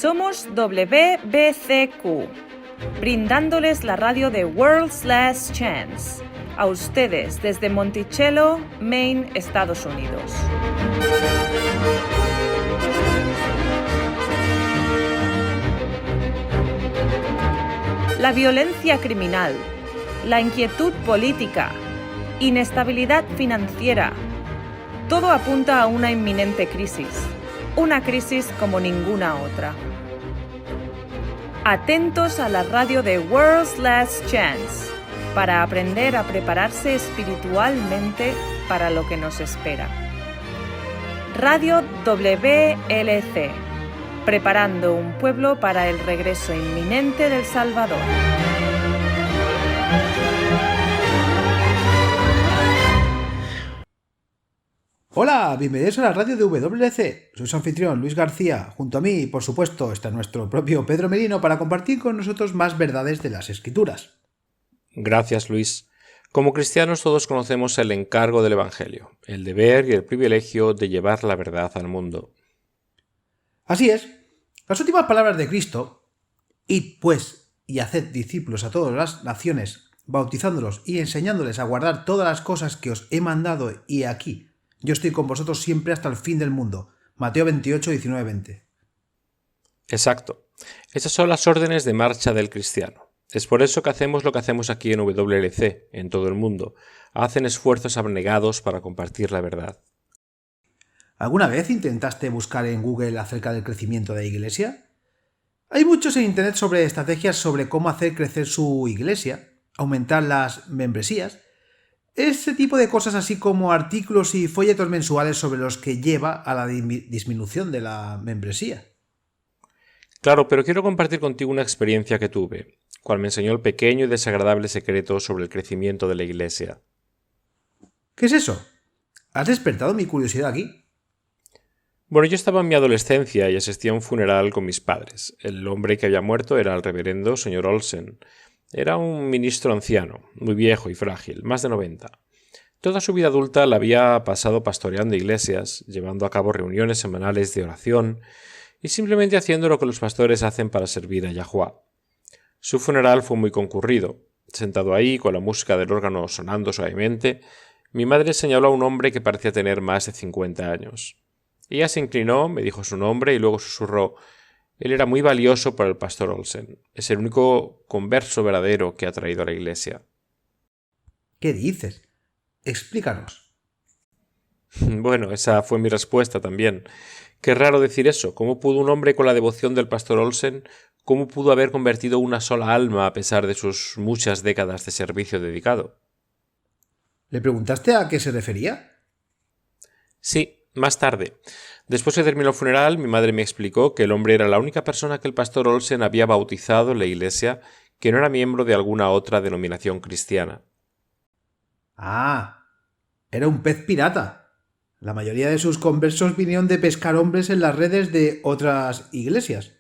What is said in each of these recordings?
Somos WBCQ, brindándoles la radio de World's Last Chance, a ustedes desde Monticello, Maine, Estados Unidos. La violencia criminal, la inquietud política, inestabilidad financiera, todo apunta a una inminente crisis, una crisis como ninguna otra. Atentos a la radio de World's Last Chance para aprender a prepararse espiritualmente para lo que nos espera. Radio WLC, preparando un pueblo para el regreso inminente del Salvador. Hola, bienvenidos a la radio de WLC. Soy su anfitrión Luis García. Junto a mí, por supuesto, está nuestro propio Pedro Merino para compartir con nosotros más verdades de las Escrituras. Gracias, Luis. Como cristianos todos conocemos el encargo del Evangelio, el deber y el privilegio de llevar la verdad al mundo. Así es. Las últimas palabras de Cristo, id pues y haced discípulos a todas las naciones, bautizándolos y enseñándoles a guardar todas las cosas que os he mandado, y aquí yo estoy con vosotros siempre hasta el fin del mundo. Mateo 28, 19, 20. Exacto. Esas son las órdenes de marcha del cristiano. Es por eso que hacemos lo que hacemos aquí en WLC, en todo el mundo. Hacen esfuerzos abnegados para compartir la verdad. ¿Alguna vez intentaste buscar en Google acerca del crecimiento de la iglesia? Hay muchos en internet sobre estrategias sobre cómo hacer crecer su iglesia, aumentar las membresías, ese tipo de cosas, así como artículos y folletos mensuales sobre los que lleva a la disminución de la membresía. Claro, pero quiero compartir contigo una experiencia que tuve, cual me enseñó el pequeño y desagradable secreto sobre el crecimiento de la iglesia. ¿Qué es eso? ¿Has despertado mi curiosidad aquí? Bueno, yo estaba en mi adolescencia y asistí a un funeral con mis padres. El hombre que había muerto era el reverendo señor Olsen. Era un ministro anciano, muy viejo y frágil, más de 90. Toda su vida adulta la había pasado pastoreando iglesias, llevando a cabo reuniones semanales de oración y simplemente haciendo lo que los pastores hacen para servir a Yahuwah. Su funeral fue muy concurrido. Sentado ahí, con la música del órgano sonando suavemente, mi madre señaló a un hombre que parecía tener más de 50 años. Ella se inclinó, me dijo su nombre y luego susurró: «Él era muy valioso para el pastor Olsen. Es el único converso verdadero que ha traído a la iglesia». ¿Qué dices? Explícanos. Bueno, esa fue mi respuesta también. Qué raro decir eso. ¿Cómo pudo un hombre con la devoción del pastor Olsen, cómo pudo haber convertido una sola alma a pesar de sus muchas décadas de servicio dedicado? ¿Le preguntaste a qué se refería? Sí, más tarde. Después que terminó el funeral, mi madre me explicó que el hombre era la única persona que el pastor Olsen había bautizado en la iglesia que no era miembro de alguna otra denominación cristiana. Ah, era un pez pirata. La mayoría de sus conversos vinieron de pescar hombres en las redes de otras iglesias.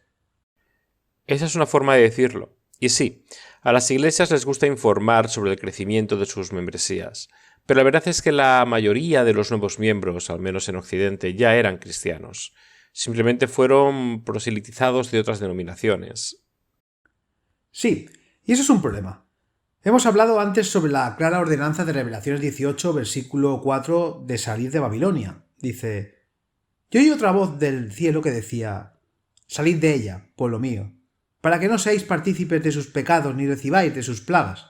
Esa es una forma de decirlo. Y sí, a las iglesias les gusta informar sobre el crecimiento de sus membresías. Pero la verdad es que la mayoría de los nuevos miembros, al menos en Occidente, ya eran cristianos. Simplemente fueron proselitizados de otras denominaciones. Sí, y eso es un problema. Hemos hablado antes sobre la clara ordenanza de Revelaciones 18, versículo 4, de salir de Babilonia. Dice: «Yo oí otra voz del cielo que decía: salid de ella, pueblo mío, para que no seáis partícipes de sus pecados ni recibáis de sus plagas».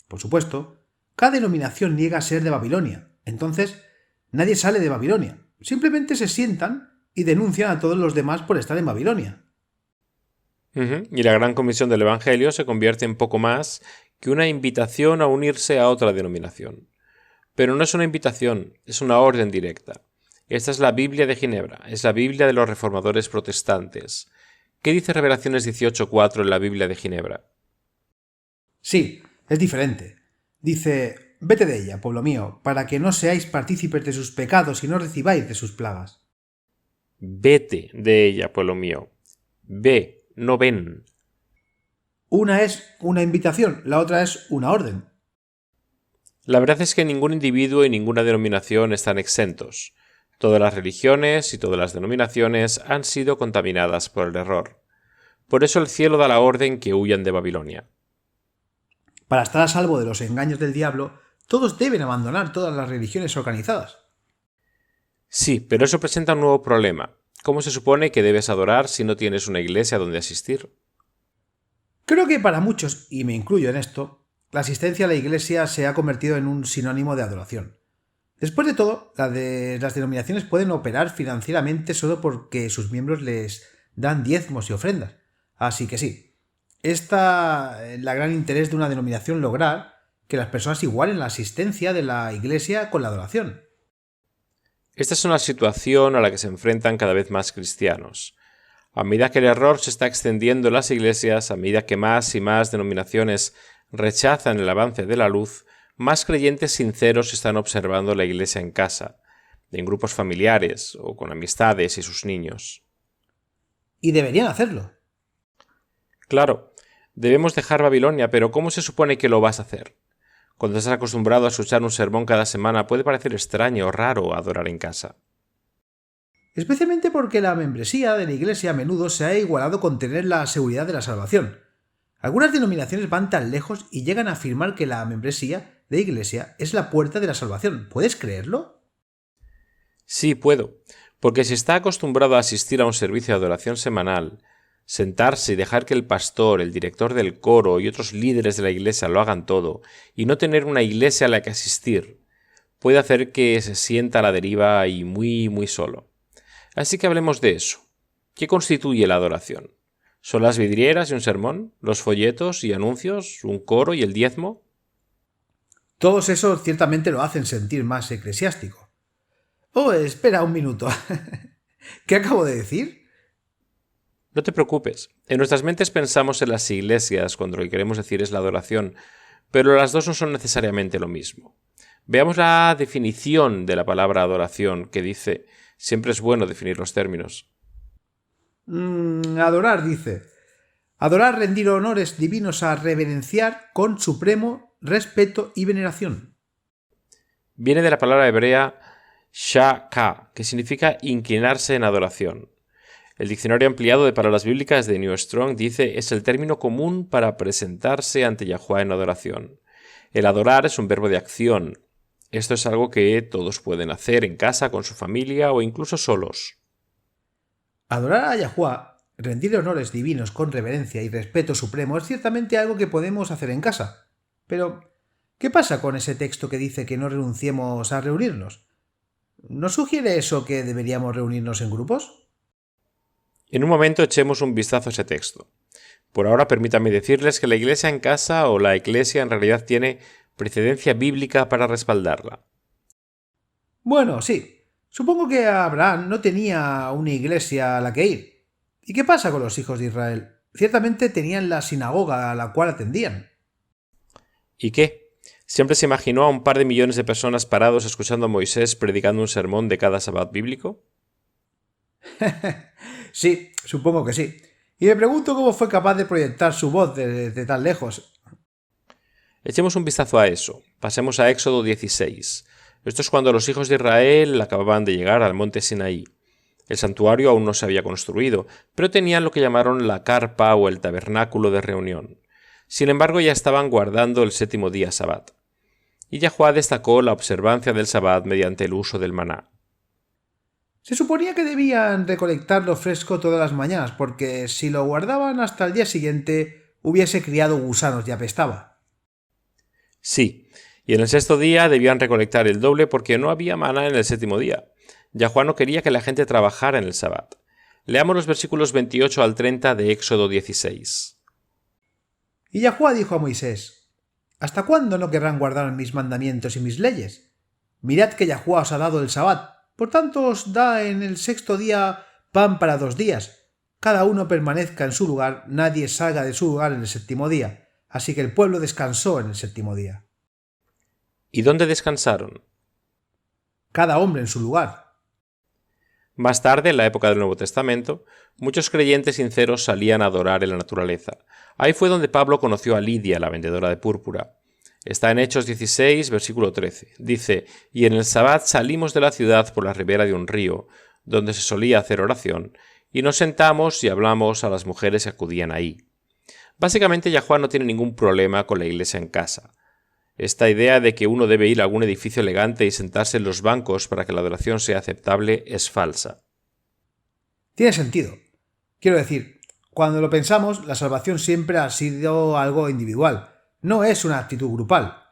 Por supuesto, cada denominación niega ser de Babilonia. Entonces, nadie sale de Babilonia. Simplemente se sientan y denuncian a todos los demás por estar en Babilonia. Y la gran comisión del Evangelio se convierte en poco más que una invitación a unirse a otra denominación. Pero no es una invitación, es una orden directa. Esta es la Biblia de Ginebra, es la Biblia de los reformadores protestantes. ¿Qué dice Revelaciones 18:4 en la Biblia de Ginebra? Sí, es diferente. Dice: «Vete de ella, pueblo mío, para que no seáis partícipes de sus pecados y no recibáis de sus plagas». Vete de ella, pueblo mío. Ve, no ven. Una es una invitación, la otra es una orden. La verdad es que ningún individuo y ninguna denominación están exentos. Todas las religiones y todas las denominaciones han sido contaminadas por el error. Por eso el cielo da la orden que huyan de Babilonia. Para estar a salvo de los engaños del diablo, todos deben abandonar todas las religiones organizadas. Sí, pero eso presenta un nuevo problema. ¿Cómo se supone que debes adorar si no tienes una iglesia donde asistir? Creo que para muchos, y me incluyo en esto, la asistencia a la iglesia se ha convertido en un sinónimo de adoración. Después de todo, las denominaciones pueden operar financieramente solo porque sus miembros les dan diezmos y ofrendas. Así que sí, está el gran interés de una denominación lograr que las personas igualen la asistencia de la iglesia con la adoración. Esta es una situación a la que se enfrentan cada vez más cristianos. A medida que el error se está extendiendo en las iglesias, a medida que más y más denominaciones rechazan el avance de la luz, más creyentes sinceros están observando la iglesia en casa, en grupos familiares o con amistades y sus niños. Y deberían hacerlo. Claro, debemos dejar Babilonia, pero ¿cómo se supone que lo vas a hacer? Cuando estás acostumbrado a escuchar un sermón cada semana, puede parecer extraño o raro adorar en casa. Especialmente porque la membresía de la iglesia a menudo se ha igualado con tener la seguridad de la salvación. Algunas denominaciones van tan lejos y llegan a afirmar que la membresía de iglesia es la puerta de la salvación. ¿Puedes creerlo? Sí, puedo, porque si está acostumbrado a asistir a un servicio de adoración semanal, sentarse y dejar que el pastor, el director del coro y otros líderes de la iglesia lo hagan todo, y no tener una iglesia a la que asistir, puede hacer que se sienta a la deriva y muy solo. Así que hablemos de eso. ¿Qué constituye la adoración? ¿Son las vidrieras y un sermón? ¿Los folletos y anuncios? ¿Un coro y el diezmo? Todos esos ciertamente lo hacen sentir más eclesiástico. Oh, espera un minuto. ¿Qué acabo de decir? No te preocupes. En nuestras mentes pensamos en las iglesias cuando lo que queremos decir es la adoración, pero las dos no son necesariamente lo mismo. Veamos la definición de la palabra adoración, que dice, siempre es bueno definir los términos. Adorar, dice. Adorar, rendir honores divinos a reverenciar con supremo respeto y veneración. Viene de la palabra hebrea shaka, que significa inclinarse en adoración. El diccionario ampliado de palabras bíblicas de New Strong dice es el término común para presentarse ante Yahuwá en adoración. El adorar es un verbo de acción. Esto es algo que todos pueden hacer en casa, con su familia o incluso solos. Adorar a Yahuwá, rendir honores divinos con reverencia y respeto supremo es ciertamente algo que podemos hacer en casa. Pero, ¿qué pasa con ese texto que dice que no renunciemos a reunirnos? ¿No sugiere eso que deberíamos reunirnos en grupos? En un momento echemos un vistazo a ese texto. Por ahora permítanme decirles que la iglesia en casa o la iglesia en realidad tiene precedencia bíblica para respaldarla. Bueno, sí. Supongo que Abraham no tenía una iglesia a la que ir. ¿Y qué pasa con los hijos de Israel? Ciertamente tenían la sinagoga a la cual atendían. ¿Y qué? ¿Siempre se imaginó a un par de millones de personas parados escuchando a Moisés predicando un sermón de cada sabbat bíblico? Sí, supongo que sí. Y me pregunto cómo fue capaz de proyectar su voz desde tan lejos. Echemos un vistazo a eso. Pasemos a Éxodo 16. Esto es cuando los hijos de Israel acababan de llegar al monte Sinaí. El santuario aún no se había construido, pero tenían lo que llamaron la carpa o el tabernáculo de reunión. Sin embargo, ya estaban guardando el séptimo día sabbat. Y Yahuwá destacó la observancia del sabbat mediante el uso del maná. Se suponía que debían recolectarlo fresco todas las mañanas, porque si lo guardaban hasta el día siguiente, hubiese criado gusanos y apestaba. Sí, y en el sexto día debían recolectar el doble porque no había maná en el séptimo día. Yahuwá no quería que la gente trabajara en el sabbat. Leamos los versículos 28 al 30 de Éxodo 16. Y Yahuwá dijo a Moisés: ¿Hasta cuándo no querrán guardar mis mandamientos y mis leyes? Mirad que Yahuwá os ha dado el sabbat. Por tanto os da en el sexto día pan para 2 días. Cada uno permanezca en su lugar, nadie salga de su lugar en el séptimo día. Así que el pueblo descansó en el séptimo día. ¿Y dónde descansaron? Cada hombre en su lugar. Más tarde, en la época del Nuevo Testamento, muchos creyentes sinceros salían a adorar en la naturaleza. Ahí fue donde Pablo conoció a Lidia, la vendedora de púrpura. Está en Hechos 16, versículo 13. Dice, y en el sabbat salimos de la ciudad por la ribera de un río, donde se solía hacer oración, y nos sentamos y hablamos a las mujeres que acudían ahí. Básicamente, Yahuwah no tiene ningún problema con la iglesia en casa. Esta idea de que uno debe ir a algún edificio elegante y sentarse en los bancos para que la adoración sea aceptable es falsa. Tiene sentido. Quiero decir, cuando lo pensamos, la salvación siempre ha sido algo individual, no es una actitud grupal.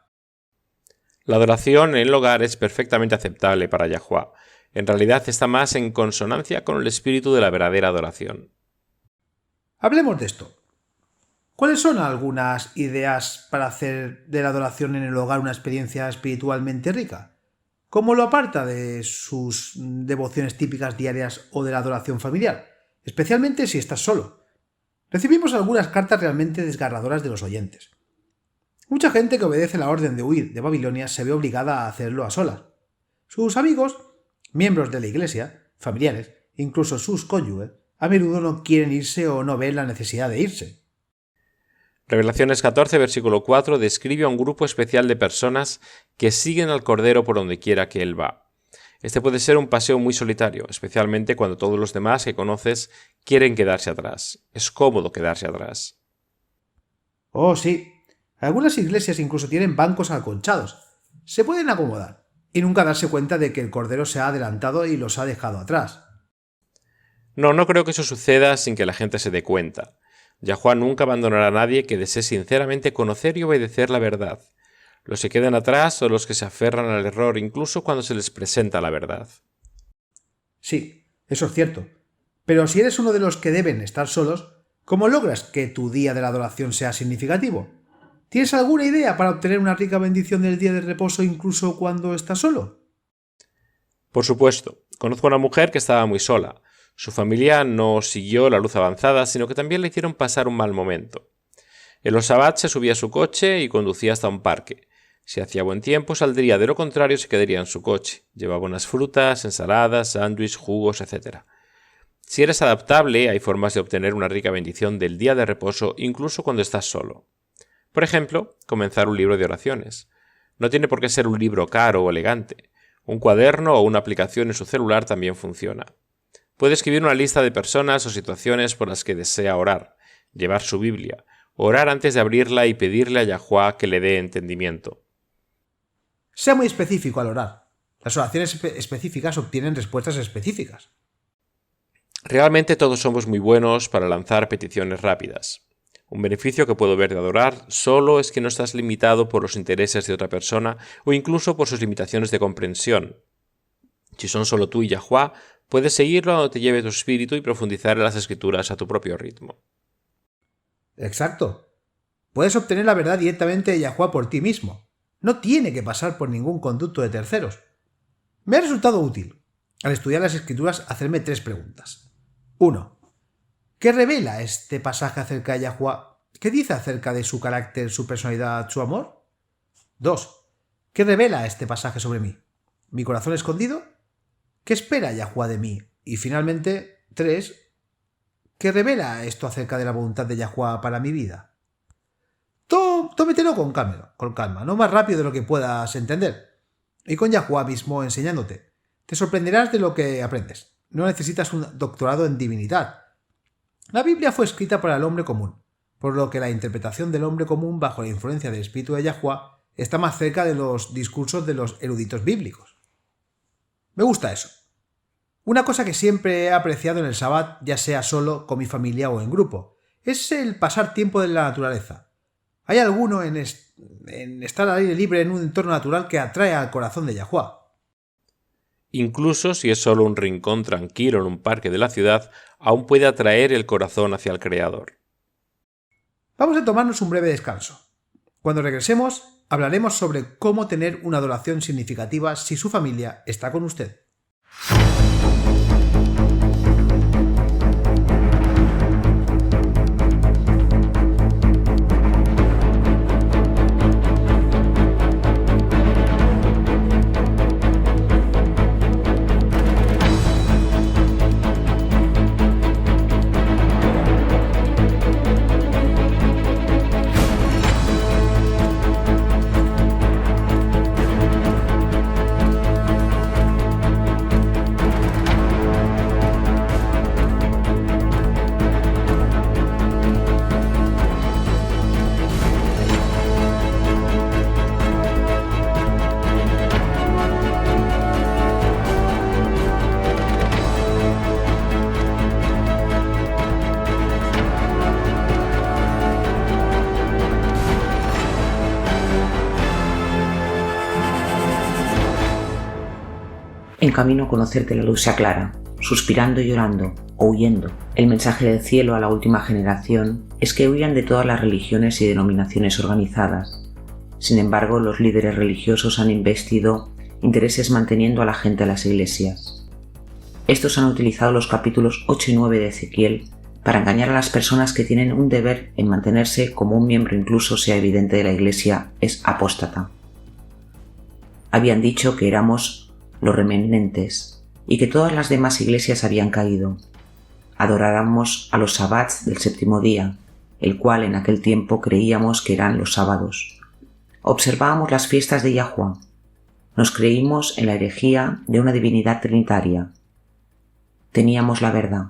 La adoración en el hogar es perfectamente aceptable para Yahuwah. En realidad está más en consonancia con el espíritu de la verdadera adoración. Hablemos de esto. ¿Cuáles son algunas ideas para hacer de la adoración en el hogar una experiencia espiritualmente rica? ¿Cómo lo aparta de sus devociones típicas diarias o de la adoración familiar? Especialmente si estás solo. Recibimos algunas cartas realmente desgarradoras de los oyentes. Mucha gente que obedece la orden de huir de Babilonia se ve obligada a hacerlo a solas. Sus amigos, miembros de la iglesia, familiares, incluso sus cónyuges, a menudo no quieren irse o no ven la necesidad de irse. Revelaciones 14, versículo 4 describe a un grupo especial de personas que siguen al Cordero por donde quiera que él va. Este puede ser un paseo muy solitario, especialmente cuando todos los demás que conoces quieren quedarse atrás. Es cómodo quedarse atrás. Oh, sí. Algunas iglesias incluso tienen bancos acolchados. Se pueden acomodar y nunca darse cuenta de que el Cordero se ha adelantado y los ha dejado atrás. No creo que eso suceda sin que la gente se dé cuenta. Yahuwah nunca abandonará a nadie que desee sinceramente conocer y obedecer la verdad. Los que quedan atrás son los que se aferran al error incluso cuando se les presenta la verdad. Sí, eso es cierto. Pero si eres uno de los que deben estar solos, ¿cómo logras que tu día de la adoración sea significativo? ¿Tienes alguna idea para obtener una rica bendición del día de reposo incluso cuando estás solo? Por supuesto. Conozco a una mujer que estaba muy sola. Su familia no siguió la luz avanzada, sino que también le hicieron pasar un mal momento. En los sabbats se subía a su coche y conducía hasta un parque. Si hacía buen tiempo saldría, de lo contrario se quedaría en su coche. Llevaba unas frutas, ensaladas, sándwiches, jugos, etc. Si eres adaptable, hay formas de obtener una rica bendición del día de reposo incluso cuando estás solo. Por ejemplo, comenzar un libro de oraciones. No tiene por qué ser un libro caro o elegante. Un cuaderno o una aplicación en su celular también funciona. Puede escribir una lista de personas o situaciones por las que desea orar, llevar su Biblia, orar antes de abrirla y pedirle a Yahuwah que le dé entendimiento. Sea muy específico al orar. Las oraciones específicas obtienen respuestas específicas. Realmente todos somos muy buenos para lanzar peticiones rápidas. Un beneficio que puedo ver de adorar solo es que no estás limitado por los intereses de otra persona o incluso por sus limitaciones de comprensión. Si son solo tú y Yahuwah, puedes seguirlo a donde te lleve tu espíritu y profundizar en las escrituras a tu propio ritmo. Exacto. Puedes obtener la verdad directamente de Yahuwah por ti mismo. No tiene que pasar por ningún conducto de terceros. Me ha resultado útil, al estudiar las escrituras, hacerme 3 preguntas. 1. ¿Qué revela este pasaje acerca de Yahuwah? ¿Qué dice acerca de su carácter, su personalidad, su amor? 2. ¿Qué revela este pasaje sobre mí? ¿Mi corazón escondido? ¿Qué espera Yahuwah de mí? Y finalmente, 3. ¿Qué revela esto acerca de la voluntad de Yahuwah para mi vida? Tómetelo con calma, no más rápido de lo que puedas entender. Y con Yahuwah mismo enseñándote. Te sorprenderás de lo que aprendes. No necesitas un doctorado en divinidad. La Biblia fue escrita para el hombre común, por lo que la interpretación del hombre común bajo la influencia del espíritu de Yahuwah está más cerca de los discursos de los eruditos bíblicos. Me gusta eso. Una cosa que siempre he apreciado en el Sabbat, ya sea solo, con mi familia o en grupo, es el pasar tiempo en la naturaleza. Hay alguno en estar al aire libre en un entorno natural que atrae al corazón de Yahuwah. Incluso si es solo un rincón tranquilo en un parque de la ciudad, aún puede atraer el corazón hacia el Creador. Vamos a tomarnos un breve descanso. Cuando regresemos, hablaremos sobre cómo tener una adoración significativa si su familia está con usted. en camino a conocerte la luz se aclara, suspirando y llorando, o huyendo. El mensaje del cielo a la última generación es que huyan de todas las religiones y denominaciones organizadas. Sin embargo, los líderes religiosos han investido intereses manteniendo a la gente en las iglesias. Estos han utilizado los capítulos 8 y 9 de Ezequiel para engañar a las personas que tienen un deber en mantenerse como un miembro incluso sea evidente de la iglesia es apóstata. Habían dicho que éramos los remanentes y que todas las demás iglesias habían caído. Adoráramos a los sabbats del séptimo día, el cual en aquel tiempo creíamos que eran los sábados. Observábamos las fiestas de Yahuwah. Nos creímos en la herejía de una divinidad trinitaria. Teníamos la verdad.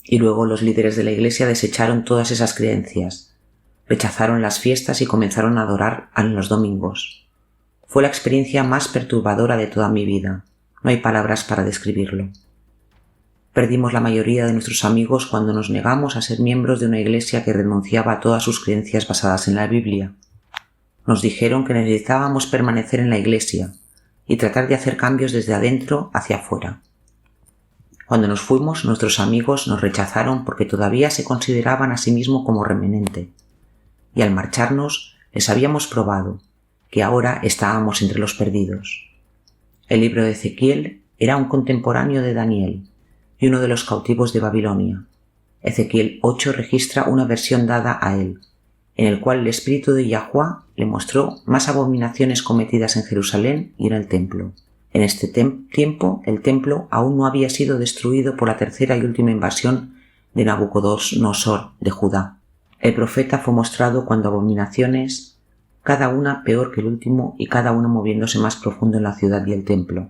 Y luego los líderes de la iglesia desecharon todas esas creencias, rechazaron las fiestas y comenzaron a adorar en los domingos. Fue la experiencia más perturbadora de toda mi vida. No hay palabras para describirlo. Perdimos la mayoría de nuestros amigos cuando nos negamos a ser miembros de una iglesia que renunciaba a todas sus creencias basadas en la Biblia. Nos dijeron que necesitábamos permanecer en la iglesia y tratar de hacer cambios desde adentro hacia afuera. Cuando nos fuimos, nuestros amigos nos rechazaron porque todavía se consideraban a sí mismos como remanente. Y al marcharnos, les habíamos probado que ahora estábamos entre los perdidos. El libro de Ezequiel era un contemporáneo de Daniel y uno de los cautivos de Babilonia. Ezequiel 8 registra una versión dada a él, en el cual el espíritu de Yahuwah le mostró más abominaciones cometidas en Jerusalén y en el templo. En este tiempo, el templo aún no había sido destruido por la tercera y última invasión de Nabucodonosor de Judá. El profeta fue mostrado cuando abominaciones, cada una peor que el último y cada una moviéndose más profundo en la ciudad y el templo.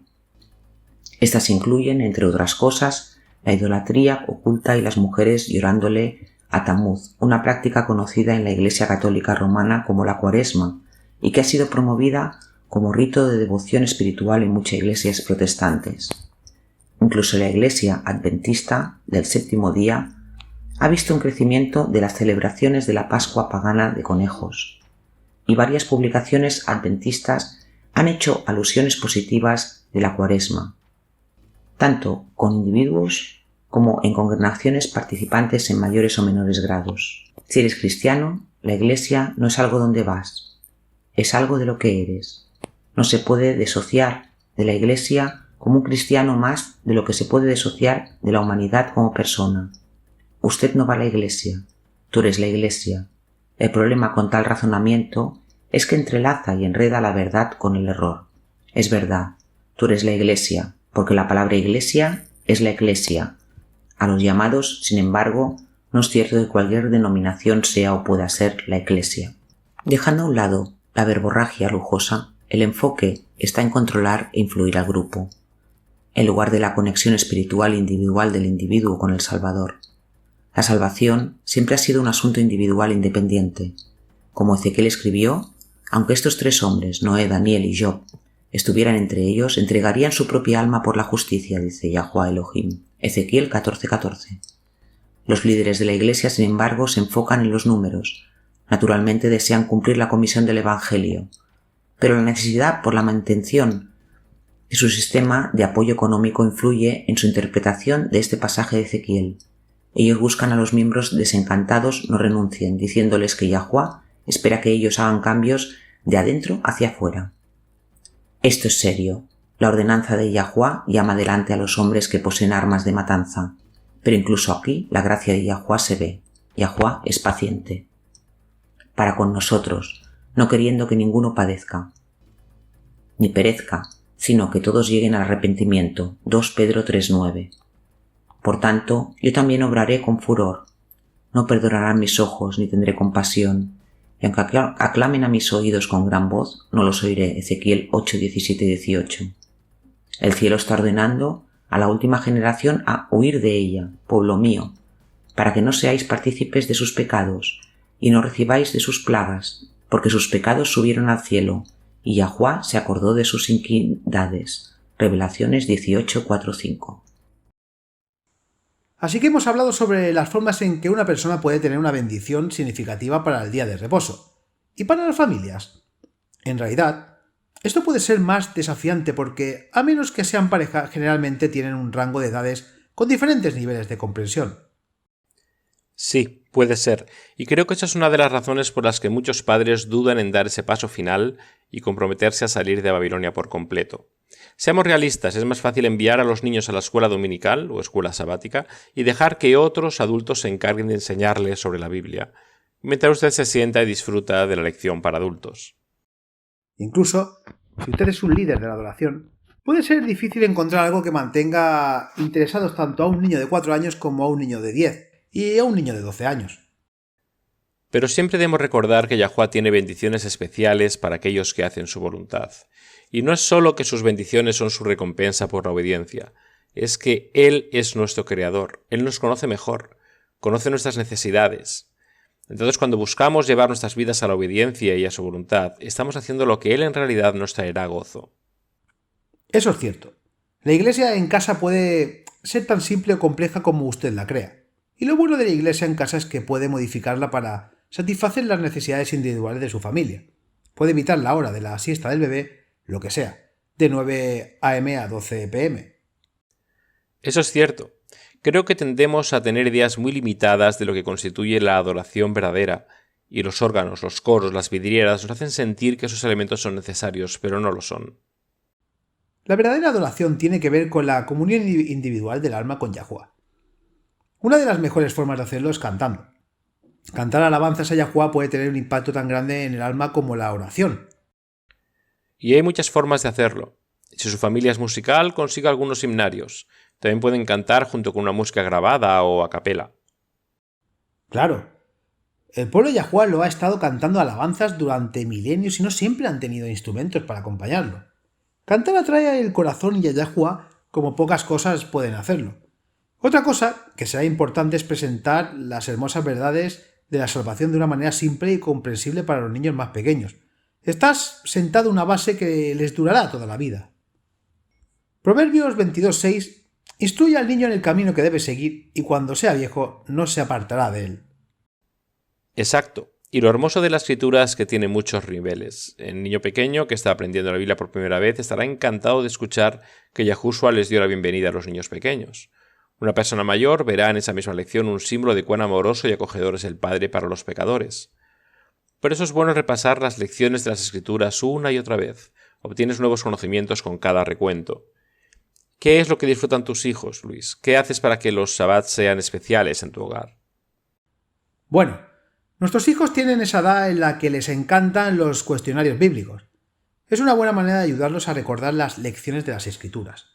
Estas incluyen, entre otras cosas, la idolatría oculta y las mujeres llorándole a Tamuz, una práctica conocida en la Iglesia Católica Romana como la Cuaresma y que ha sido promovida como rito de devoción espiritual en muchas iglesias protestantes. Incluso la Iglesia Adventista del séptimo día ha visto un crecimiento de las celebraciones de la Pascua pagana de conejos, y varias publicaciones adventistas han hecho alusiones positivas de la Cuaresma, tanto con individuos como en congregaciones participantes en mayores o menores grados. Si eres cristiano, la Iglesia no es algo donde vas, es algo de lo que eres. No se puede desociar de la Iglesia como un cristiano más de lo que se puede desociar de la humanidad como persona. Usted no va a la Iglesia, tú eres la Iglesia. El problema con tal razonamiento es que entrelaza y enreda la verdad con el error. Es verdad, tú eres la Iglesia, porque la palabra Iglesia es la Eclesia. A los llamados, sin embargo, no es cierto que cualquier denominación sea o pueda ser la Eclesia. Dejando a un lado la verborragia lujosa, el enfoque está en controlar e influir al grupo, en lugar de la conexión espiritual e individual del individuo con el Salvador. La salvación siempre ha sido un asunto individual e independiente. Como Ezequiel escribió, aunque estos tres hombres, Noé, Daniel y Job, estuvieran entre ellos, entregarían su propia alma por la justicia, dice Yahuwah Elohim. Ezequiel 14:14. Los líderes de la Iglesia, sin embargo, se enfocan en los números. Naturalmente desean cumplir la comisión del Evangelio, pero la necesidad por la mantención de su sistema de apoyo económico influye en su interpretación de este pasaje de Ezequiel. Ellos buscan a los miembros desencantados no renuncien, diciéndoles que Yahuwah espera que ellos hagan cambios de adentro hacia afuera. Esto es serio. La ordenanza de Yahuwah llama delante a los hombres que poseen armas de matanza, pero incluso aquí la gracia de Yahuwah se ve. Yahuwah es paciente para con nosotros, no queriendo que ninguno padezca, ni perezca, sino que todos lleguen al arrepentimiento. 2 Pedro 3:9. Por tanto, yo también obraré con furor. No perdonarán mis ojos, ni tendré compasión. Y aunque aclamen a mis oídos con gran voz, no los oiré. Ezequiel 8:17-18. El cielo está ordenando a la última generación a huir de ella, pueblo mío, para que no seáis partícipes de sus pecados, y no recibáis de sus plagas, porque sus pecados subieron al cielo, y Yahuwah se acordó de sus iniquidades. Revelaciones 18:4-5. Así que hemos hablado sobre las formas en que una persona puede tener una bendición significativa para el día de reposo y para las familias. En realidad, Esto puede ser más desafiante porque, a menos que sean pareja, generalmente tienen un rango de edades con diferentes niveles de comprensión. Sí, puede ser, y creo que esa es una de las razones por las que muchos padres dudan en dar ese paso final y comprometerse a salir de Babilonia por completo. Seamos realistas, es más fácil enviar a los niños a la escuela dominical o escuela sabática y dejar que otros adultos se encarguen de enseñarles sobre la Biblia, mientras usted se sienta y disfruta de la lección para adultos. Incluso, si usted es un líder de la adoración, puede ser difícil encontrar algo que mantenga interesados tanto a un niño de 4 años como a un niño de 10 y a un niño de 12 años. Pero siempre debemos recordar que Yahuwah tiene bendiciones especiales para aquellos que hacen su voluntad. Y no es solo que sus bendiciones son su recompensa por la obediencia, es que Él es nuestro Creador, Él nos conoce mejor, conoce nuestras necesidades. Entonces, cuando buscamos llevar nuestras vidas a la obediencia y a su voluntad, estamos haciendo lo que Él en realidad nos traerá gozo. Eso es cierto. La iglesia en casa puede ser tan simple o compleja como usted la crea. Y lo bueno de la iglesia en casa es que puede modificarla para satisfacer las necesidades individuales de su familia. Puede evitar la hora de la siesta del bebé, lo que sea, de 9 a.m. a 12 p.m. Eso es cierto. Creo que tendemos a tener ideas muy limitadas de lo que constituye la adoración verdadera, y los órganos, los coros, las vidrieras nos hacen sentir que esos elementos son necesarios, pero no lo son. La verdadera adoración tiene que ver con la comunión individual del alma con Yahuwah. Una de las mejores formas de hacerlo es cantando. Cantar alabanzas a Yahuwah puede tener un impacto tan grande en el alma como la oración. Y hay muchas formas de hacerlo. Si su familia es musical, consiga algunos himnarios. También pueden cantar junto con una música grabada o a capela. Claro, el pueblo de Yahuwah lo ha estado cantando alabanzas durante milenios y no siempre han tenido instrumentos para acompañarlo. Cantar atrae el corazón y a Yahuwah como pocas cosas pueden hacerlo. Otra cosa que será importante es presentar las hermosas verdades de la salvación de una manera simple y comprensible para los niños más pequeños. Estás sentado en una base que les durará toda la vida. Proverbios 22:6 instruye al niño en el camino que debe seguir y cuando sea viejo no se apartará de él. Exacto. Y lo hermoso de la escritura es que tiene muchos niveles. El niño pequeño que está aprendiendo la Biblia por primera vez estará encantado de escuchar que Yahushua les dio la bienvenida a los niños pequeños. Una persona mayor verá en esa misma lección un símbolo de cuán amoroso y acogedor es el Padre para los pecadores. Por eso es bueno repasar las lecciones de las Escrituras una y otra vez. Obtienes nuevos conocimientos con cada recuento. ¿Qué es lo que disfrutan tus hijos, Luis? ¿Qué haces para que los sabbats sean especiales en tu hogar? Bueno, nuestros hijos tienen esa edad en la que les encantan los cuestionarios bíblicos. Es una buena manera de ayudarlos a recordar las lecciones de las Escrituras.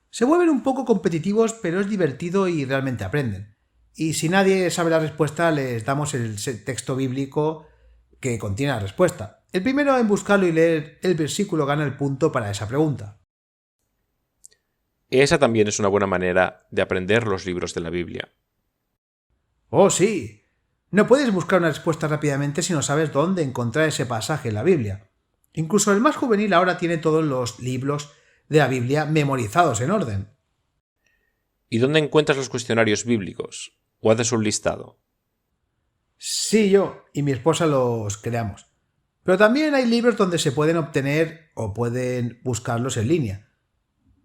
Se vuelven un poco competitivos, pero es divertido y realmente aprenden. Y si nadie sabe la respuesta, les damos el texto bíblico que contiene la respuesta. El primero en buscarlo y leer el versículo gana el punto para esa pregunta. Esa también es una buena manera de aprender los libros de la Biblia. ¡Oh, sí! No puedes buscar una respuesta rápidamente si no sabes dónde encontrar ese pasaje en la Biblia. Incluso el más juvenil ahora tiene todos los libros de la Biblia memorizados en orden. ¿Y dónde encuentras los cuestionarios bíblicos? ¿O haces un listado? Sí, yo y mi esposa los creamos. Pero también hay libros donde se pueden obtener o pueden buscarlos en línea.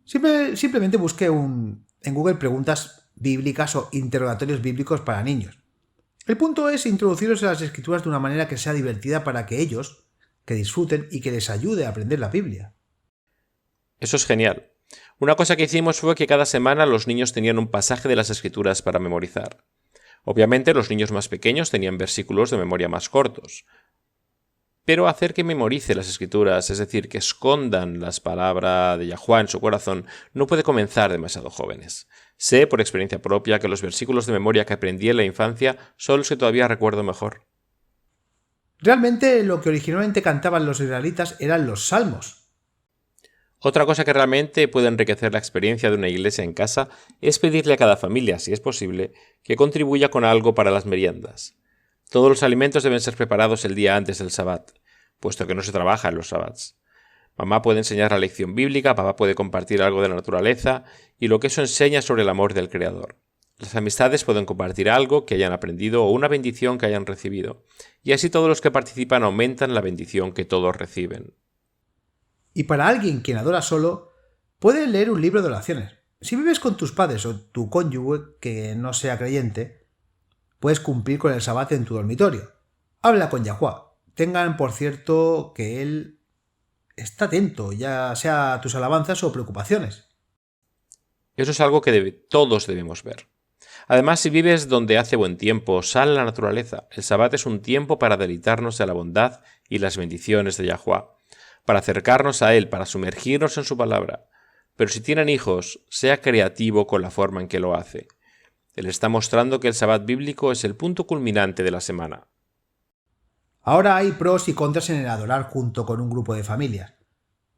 Simplemente busque en Google preguntas bíblicas o interrogatorios bíblicos para niños. El punto es introducirlos en las escrituras de una manera que sea divertida para que ellos, que disfruten y que les ayude a aprender la Biblia. Eso es genial. Una cosa que hicimos fue que cada semana los niños tenían un pasaje de las Escrituras para memorizar. Obviamente los niños más pequeños tenían versículos de memoria más cortos. Pero hacer que memorice las Escrituras, es decir, que escondan las palabras de Yahuwah en su corazón, no puede comenzar demasiado jóvenes. Sé por experiencia propia que los versículos de memoria que aprendí en la infancia son los que todavía recuerdo mejor. Realmente lo que originalmente cantaban los israelitas eran los salmos. Otra cosa que realmente puede enriquecer la experiencia de una iglesia en casa es pedirle a cada familia, si es posible, que contribuya con algo para las meriendas. Todos los alimentos deben ser preparados el día antes del Sabbat, puesto que no se trabaja en los Sabbats. Mamá puede enseñar la lección bíblica, papá puede compartir algo de la naturaleza y lo que eso enseña sobre el amor del Creador. Las amistades pueden compartir algo que hayan aprendido o una bendición que hayan recibido, y así todos los que participan aumentan la bendición que todos reciben. Y para alguien quien adora solo, puedes leer un libro de oraciones. Si vives con tus padres o tu cónyuge que no sea creyente, puedes cumplir con el Sabbat en tu dormitorio. Habla con Yahuwah. Tengan por cierto que él está atento, ya sea a tus alabanzas o preocupaciones. Eso es algo que todos debemos ver. Además, si vives donde hace buen tiempo, sal a la naturaleza. El Sabbat es un tiempo para deleitarnos de la bondad y las bendiciones de Yahuwah, para acercarnos a Él, para sumergirnos en su palabra. Pero si tienen hijos, sea creativo con la forma en que lo hace. Él está mostrando que el Sabbat bíblico es el punto culminante de la semana. Ahora hay pros y contras en el adorar junto con un grupo de familias.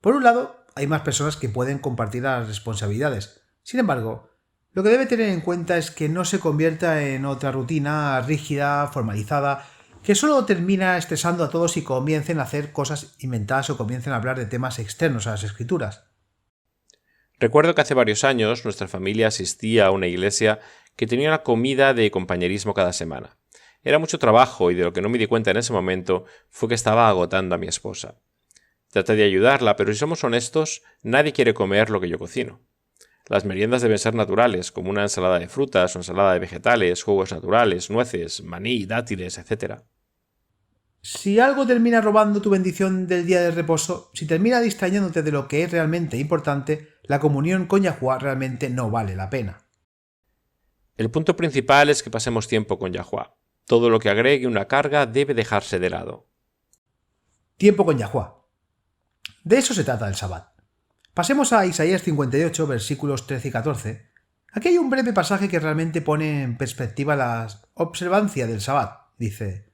Por un lado, hay más personas que pueden compartir las responsabilidades. Sin embargo, lo que debe tener en cuenta es que no se convierta en otra rutina rígida, formalizada, que solo termina estresando a todos y comiencen a hacer cosas inventadas o comiencen a hablar de temas externos a las escrituras. Recuerdo que hace varios años nuestra familia asistía a una iglesia que tenía una comida de compañerismo cada semana. Era mucho trabajo y de lo que no me di cuenta en ese momento fue que estaba agotando a mi esposa. Traté de ayudarla, pero si somos honestos, nadie quiere comer lo que yo cocino. Las meriendas deben ser naturales, como una ensalada de frutas o ensalada de vegetales, jugos naturales, nueces, maní, dátiles, etc. Si algo termina robando tu bendición del día de reposo, si termina distrayéndote de lo que es realmente importante, la comunión con Yahuwah realmente no vale la pena. El punto principal es que pasemos tiempo con Yahuwah. Todo lo que agregue una carga debe dejarse de lado. Tiempo con Yahuwah. De eso se trata el Sabbat. Pasemos a Isaías 58, versículos 13 y 14. Aquí hay un breve pasaje que realmente pone en perspectiva la observancia del Sabbat. Dice: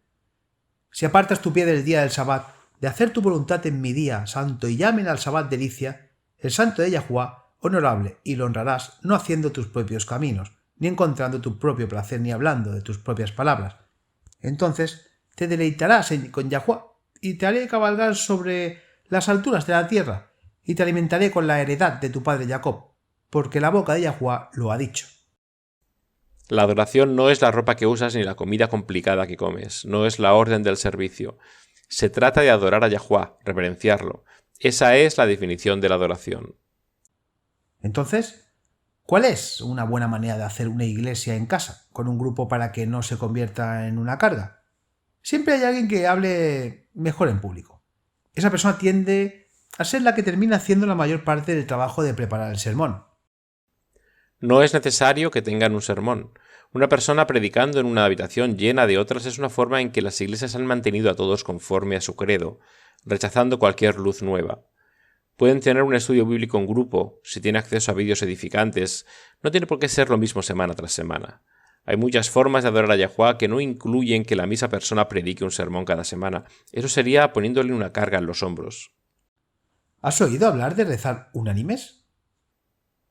Si apartas tu pie del día del Sabbat, de hacer tu voluntad en mi día santo y llamen al Sabbat delicia, el santo de Yahuwah, honorable, y lo honrarás no haciendo tus propios caminos, ni encontrando tu propio placer, ni hablando de tus propias palabras. Entonces te deleitarás con Yahuwah, y te haré cabalgar sobre las alturas de la tierra, y te alimentaré con la heredad de tu padre Jacob, porque la boca de Yahuwah lo ha dicho. La adoración no es la ropa que usas ni la comida complicada que comes, no es la orden del servicio. Se trata de adorar a Yahuwah, reverenciarlo. Esa es la definición de la adoración. Entonces, ¿cuál es una buena manera de hacer una iglesia en casa, con un grupo para que no se convierta en una carga? Siempre hay alguien que hable mejor en público. Esa persona tiende a ser la que termina haciendo la mayor parte del trabajo de preparar el sermón. No es necesario que tengan un sermón. Una persona predicando en una habitación llena de otras es una forma en que las iglesias han mantenido a todos conforme a su credo, rechazando cualquier luz nueva. Pueden tener un estudio bíblico en grupo, si tiene acceso a vídeos edificantes, no tiene por qué ser lo mismo semana tras semana. Hay muchas formas de adorar a Yahuwah que no incluyen que la misma persona predique un sermón cada semana. Eso sería poniéndole una carga en los hombros. ¿Has oído hablar de rezar unánimes?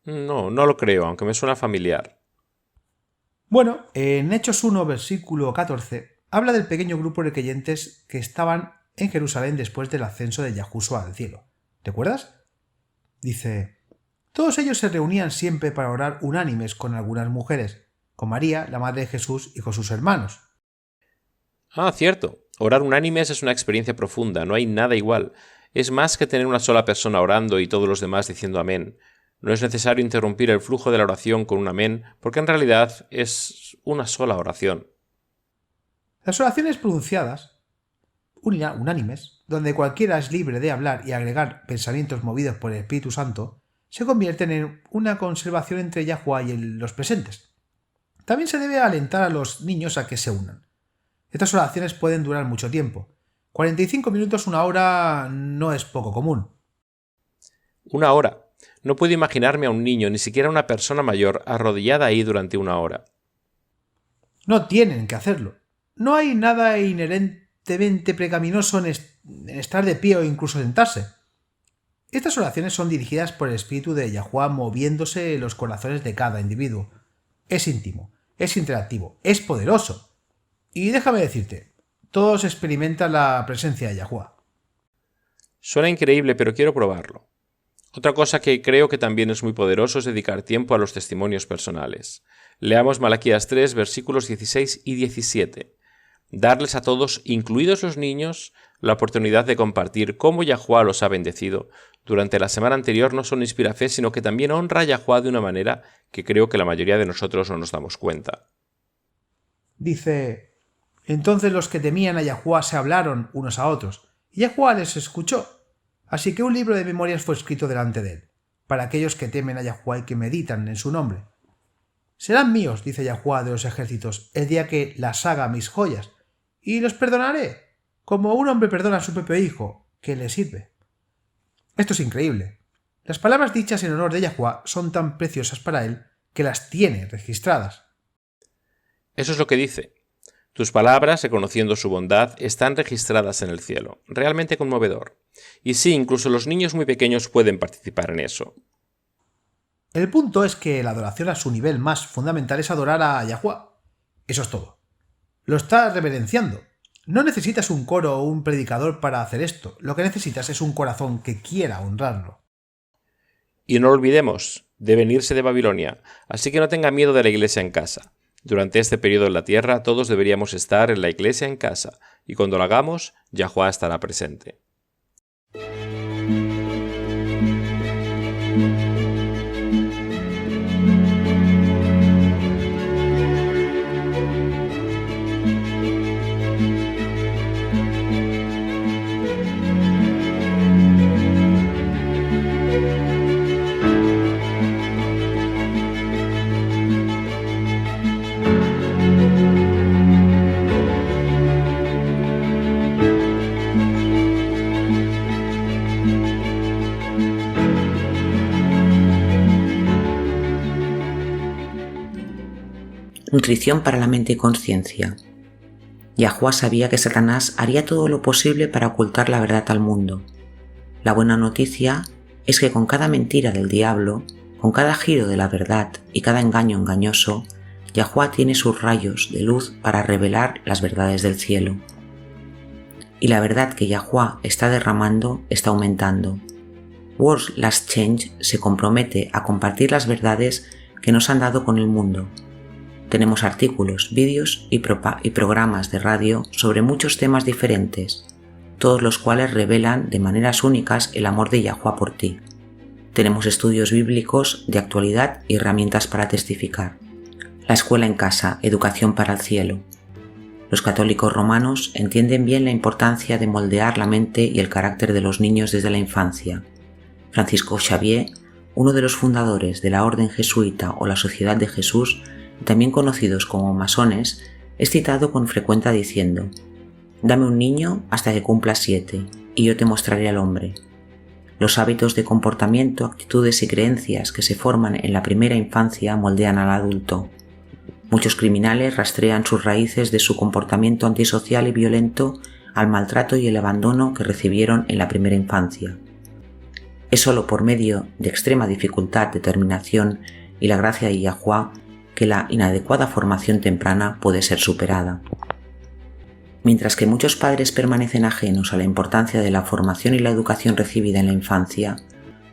No lo creo, aunque me suena familiar. Bueno, en Hechos 1, versículo 14, habla del pequeño grupo de creyentes que estaban en Jerusalén después del ascenso de Yahushua al cielo. ¿Recuerdas? Dice: todos ellos se reunían siempre para orar unánimes con algunas mujeres, con María, la madre de Jesús, y con sus hermanos. Ah, cierto. Orar unánimes es una experiencia profunda, no hay nada igual. Es más que tener una sola persona orando y todos los demás diciendo amén. No es necesario interrumpir el flujo de la oración con un amén, porque en realidad es una sola oración. Las oraciones pronunciadas, unánimes, donde cualquiera es libre de hablar y agregar pensamientos movidos por el Espíritu Santo, se convierten en una conservación entre Yahuwah y los presentes. También se debe alentar a los niños a que se unan. Estas oraciones pueden durar mucho tiempo. 45 minutos, una hora, no es poco común. Una hora. No puedo imaginarme a un niño, ni siquiera a una persona mayor, arrodillada ahí durante una hora. No tienen que hacerlo. No hay nada inherentemente pecaminoso en estar de pie o incluso sentarse. Estas oraciones son dirigidas por el Espíritu de Yahuwah moviéndose en los corazones de cada individuo. Es íntimo, es interactivo, es poderoso. Y déjame decirte, todos experimentan la presencia de Yahuwah. Suena increíble, pero quiero probarlo. Otra cosa que creo que también es muy poderoso es dedicar tiempo a los testimonios personales. Leamos Malaquías 3, versículos 16 y 17. Darles a todos, incluidos los niños, la oportunidad de compartir cómo Yahuwah los ha bendecido durante la semana anterior no solo inspira fe, sino que también honra a Yahuwah de una manera que creo que la mayoría de nosotros no nos damos cuenta. Dice: entonces los que temían a Yahuwah se hablaron unos a otros, y Yahuwah les escuchó. Así que un libro de memorias fue escrito delante de él, para aquellos que temen a Yahuwah y que meditan en su nombre. Serán míos, dice Yahuwah de los ejércitos, el día que las haga mis joyas, y los perdonaré, como un hombre perdona a su propio hijo, que le sirve. Esto es increíble. Las palabras dichas en honor de Yahuwah son tan preciosas para él que las tiene registradas. Eso es lo que dice. Tus palabras, reconociendo su bondad, están registradas en el cielo. Realmente conmovedor. Y sí, incluso los niños muy pequeños pueden participar en eso. El punto es que la adoración a su nivel más fundamental es adorar a Yahuwah. Eso es todo. Lo está reverenciando. No necesitas un coro o un predicador para hacer esto. Lo que necesitas es un corazón que quiera honrarlo. Y no lo olvidemos, deben irse de Babilonia, así que no tenga miedo de la iglesia en casa. Durante este periodo en la tierra todos deberíamos estar en la iglesia en casa, y cuando lo hagamos, Yahuwah estará presente. Nutrición para la mente y conciencia. Yahuwah sabía que Satanás haría todo lo posible para ocultar la verdad al mundo. La buena noticia es que con cada mentira del diablo, con cada giro de la verdad y cada engaño engañoso, Yahuwah tiene sus rayos de luz para revelar las verdades del cielo. Y la verdad que Yahuwah está derramando está aumentando. World's Last Change se compromete a compartir las verdades que nos han dado con el mundo. Tenemos artículos, vídeos y programas de radio sobre muchos temas diferentes, todos los cuales revelan de maneras únicas el amor de Yahuwah por ti. Tenemos estudios bíblicos de actualidad y herramientas para testificar. La escuela en casa, educación para el cielo. Los católicos romanos entienden bien la importancia de moldear la mente y el carácter de los niños desde la infancia. Francisco Xavier, uno de los fundadores de la Orden Jesuita o la Sociedad de Jesús, también conocidos como masones, es citado con frecuencia diciendo: «Dame un niño hasta que cumpla 7, y yo te mostraré al hombre». Los hábitos de comportamiento, actitudes y creencias que se forman en la primera infancia moldean al adulto. Muchos criminales rastrean sus raíces de su comportamiento antisocial y violento al maltrato y el abandono que recibieron en la primera infancia. Es solo por medio de extrema dificultad, determinación y la gracia de Yahuwah que la inadecuada formación temprana puede ser superada. Mientras que muchos padres permanecen ajenos a la importancia de la formación y la educación recibida en la infancia,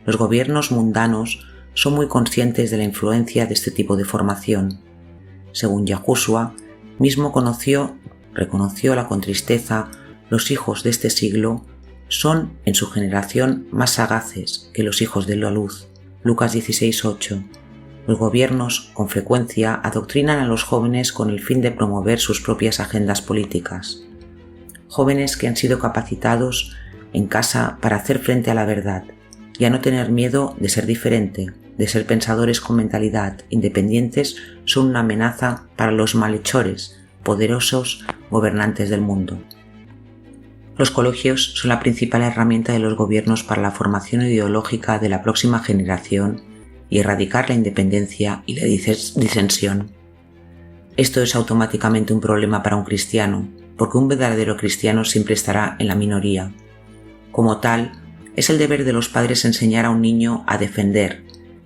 los gobiernos mundanos son muy conscientes de la influencia de este tipo de formación. Según Yahushua, mismo reconoció con tristeza, los hijos de este siglo son en su generación más sagaces que los hijos de la luz. Lucas 16:8. Los gobiernos, con frecuencia, adoctrinan a los jóvenes con el fin de promover sus propias agendas políticas. Jóvenes que han sido capacitados en casa para hacer frente a la verdad y a no tener miedo de ser diferente, de ser pensadores con mentalidad independientes, son una amenaza para los malhechores, poderosos gobernantes del mundo. Los colegios son la principal herramienta de los gobiernos para la formación ideológica de la próxima generación y erradicar la independencia y la disensión. Esto es automáticamente un problema para un cristiano, porque un verdadero cristiano siempre estará en la minoría. Como tal, es el deber de los padres enseñar a un niño a defender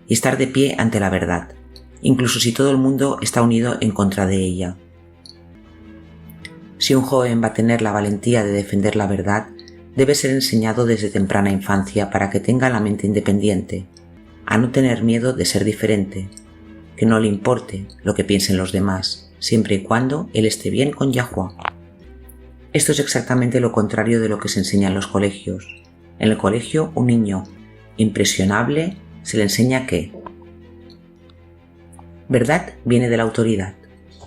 y estar de pie ante la verdad, incluso si todo el mundo está unido en contra de ella. Si un joven va a tener la valentía de defender la verdad, debe ser enseñado desde temprana infancia para que tenga la mente independiente, a no tener miedo de ser diferente, que no le importe lo que piensen los demás, siempre y cuando él esté bien con Yahuwah. Esto es exactamente lo contrario de lo que se enseña en los colegios. En el colegio, un niño impresionable se le enseña que verdad viene de la autoridad.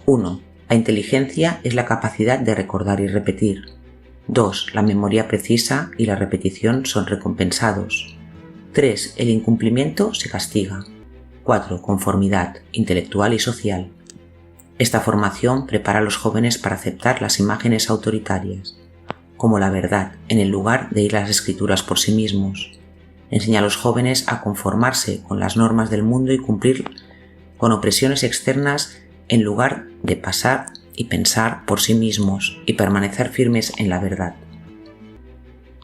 1. La inteligencia es la capacidad de recordar y repetir. 2. La memoria precisa y la repetición son recompensados. 3. El incumplimiento se castiga. 4. Conformidad intelectual y social. Esta formación prepara a los jóvenes para aceptar las imágenes autoritarias, como la verdad, en el lugar de ir a las escrituras por sí mismos. Enseña a los jóvenes a conformarse con las normas del mundo y cumplir con opresiones externas en lugar de pasar y pensar por sí mismos y permanecer firmes en la verdad.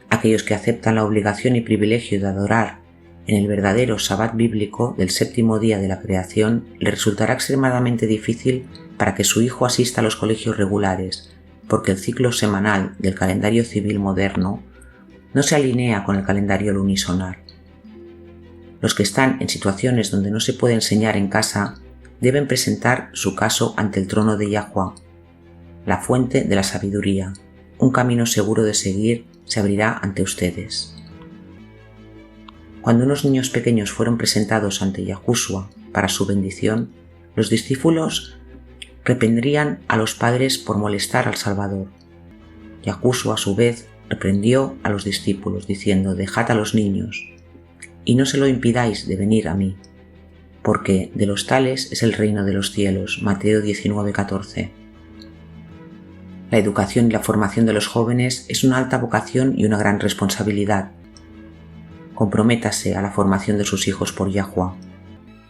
Aquellos que aceptan la obligación y privilegio de adorar en el verdadero Sabbat bíblico del séptimo día de la creación, le resultará extremadamente difícil para que su hijo asista a los colegios regulares, porque el ciclo semanal del calendario civil moderno no se alinea con el calendario lunisolar. Los que están en situaciones donde no se puede enseñar en casa deben presentar su caso ante el trono de Yahuwah, la fuente de la sabiduría. Un camino seguro de seguir se abrirá ante ustedes. Cuando unos niños pequeños fueron presentados ante Yahushua para su bendición, los discípulos reprendrían a los padres por molestar al Salvador. Yahushua a su vez reprendió a los discípulos diciendo: «Dejad a los niños, y no se lo impidáis de venir a mí, porque de los tales es el reino de los cielos». Mateo 19:14. La educación y la formación de los jóvenes es una alta vocación y una gran responsabilidad. Comprométase a la formación de sus hijos por Yahuwah.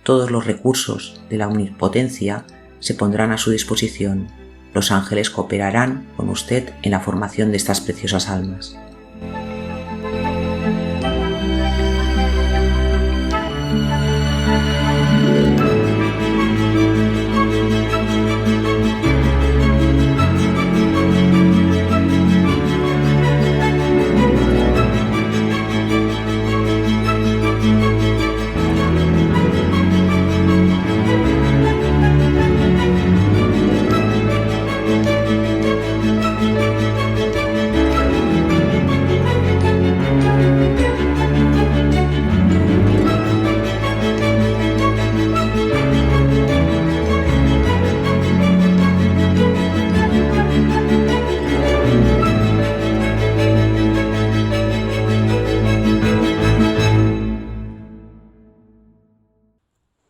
Todos los recursos de la omnipotencia se pondrán a su disposición. Los ángeles cooperarán con usted en la formación de estas preciosas almas.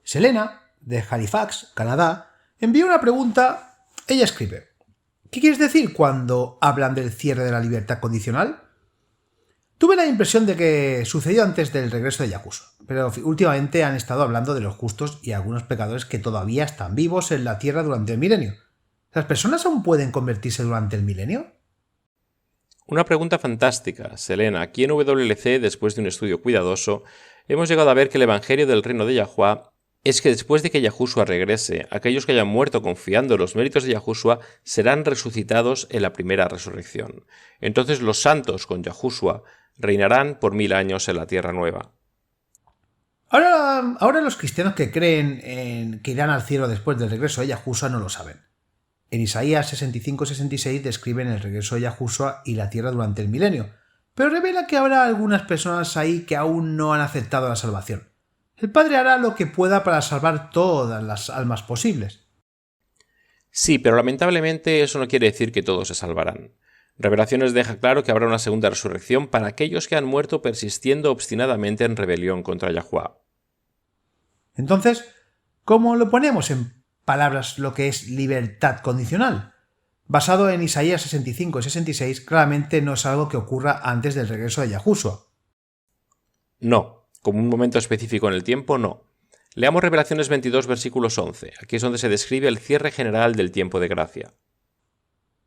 Selena, de Halifax, Canadá, envió una pregunta. Ella escribe: ¿qué quieres decir cuando hablan del cierre de la libertad condicional? Tuve la impresión de que sucedió antes del regreso de Yahushua, pero últimamente han estado hablando de los justos y algunos pecadores que todavía están vivos en la tierra durante el milenio. ¿Las personas aún pueden convertirse durante el milenio? Una pregunta fantástica, Selena. Aquí en WLC, después de un estudio cuidadoso, hemos llegado a ver que el Evangelio del Reino de Yahuwah es que después de que Yahushua regrese, aquellos que hayan muerto confiando en los méritos de Yahushua serán resucitados en la primera resurrección. Entonces los santos con Yahushua reinarán por 1000 años en la tierra nueva. Ahora los cristianos que creen en que irán al cielo después del regreso de Yahushua no lo saben. En Isaías 65-66 describen el regreso de Yahushua y la tierra durante el milenio, pero revela que habrá algunas personas ahí que aún no han aceptado la salvación. El Padre hará lo que pueda para salvar todas las almas posibles. Sí, pero lamentablemente eso no quiere decir que todos se salvarán. Revelaciones deja claro que habrá una segunda resurrección para aquellos que han muerto persistiendo obstinadamente en rebelión contra Yahuwah. Entonces, ¿cómo lo ponemos en palabras lo que es libertad condicional? Basado en Isaías 65 y 66, claramente no es algo que ocurra antes del regreso de Yahushua. No, como un momento específico en el tiempo, no. Leamos Revelaciones 22, versículos 11. Aquí es donde se describe el cierre general del tiempo de gracia.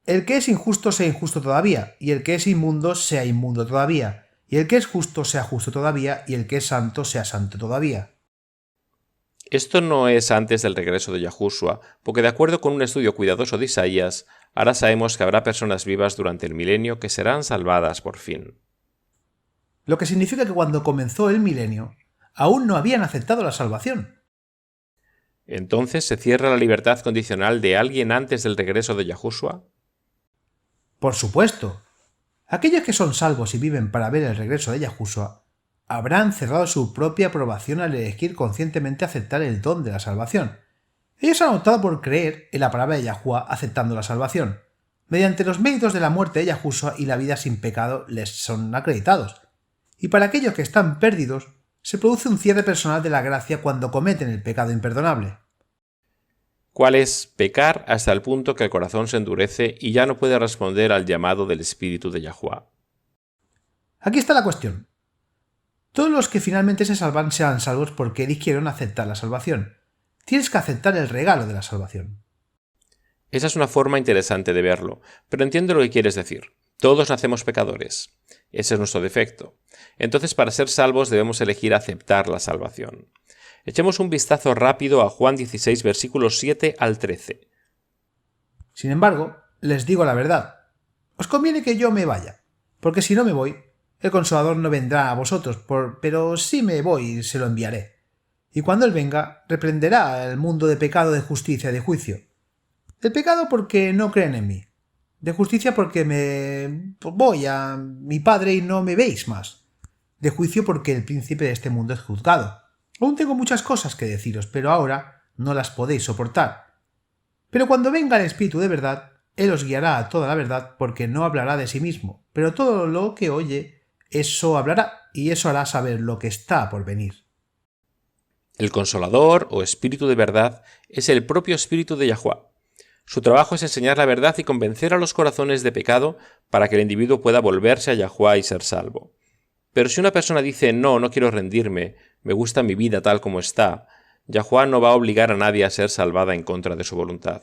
El que es injusto sea injusto todavía, y el que es inmundo sea inmundo todavía, y el que es justo sea justo todavía, y el que es santo sea santo todavía. Esto no es antes del regreso de Yahushua, porque de acuerdo con un estudio cuidadoso de Isaías, ahora sabemos que habrá personas vivas durante el milenio que serán salvadas por fin. Lo que significa que cuando comenzó el milenio, aún no habían aceptado la salvación. ¿Entonces se cierra la libertad condicional de alguien antes del regreso de Yahushua? Por supuesto. Aquellos que son salvos y viven para ver el regreso de Yahushua habrán cerrado su propia aprobación al elegir conscientemente aceptar el don de la salvación. Ellos han optado por creer en la palabra de Yahuwah aceptando la salvación. Mediante los méritos de la muerte de Yahushua y la vida sin pecado les son acreditados. Y para aquellos que están perdidos, se produce un cierre personal de la gracia cuando cometen el pecado imperdonable. ¿Cuál es pecar hasta el punto que el corazón se endurece y ya no puede responder al llamado del Espíritu de Yahuwah? Aquí está la cuestión. Todos los que finalmente se salvan serán salvos porque eligieron aceptar la salvación. Tienes que aceptar el regalo de la salvación. Esa es una forma interesante de verlo, pero entiendo lo que quieres decir. Todos nacemos pecadores. Ese es nuestro defecto. Entonces, para ser salvos debemos elegir aceptar la salvación. Echemos un vistazo rápido a Juan 16, versículos 7 al 13. Sin embargo, les digo la verdad. Os conviene que yo me vaya, porque si no me voy, el Consolador no vendrá a vosotros, pero si me voy, se lo enviaré. Y cuando él venga, reprenderá al mundo de pecado, de justicia y de juicio. De pecado porque no creen en mí. De justicia porque me voy a mi Padre y no me veis más. De juicio porque el príncipe de este mundo es juzgado. Aún tengo muchas cosas que deciros, pero ahora no las podéis soportar. Pero cuando venga el Espíritu de verdad, él os guiará a toda la verdad, porque no hablará de sí mismo, pero todo lo que oye, eso hablará, y eso hará saber lo que está por venir. El Consolador, o Espíritu de verdad, es el propio Espíritu de Yahuwah. Su trabajo es enseñar la verdad y convencer a los corazones de pecado para que el individuo pueda volverse a Yahuwah y ser salvo. Pero si una persona dice, no quiero rendirme, me gusta mi vida tal como está, Yahuwah no va a obligar a nadie a ser salvada en contra de su voluntad.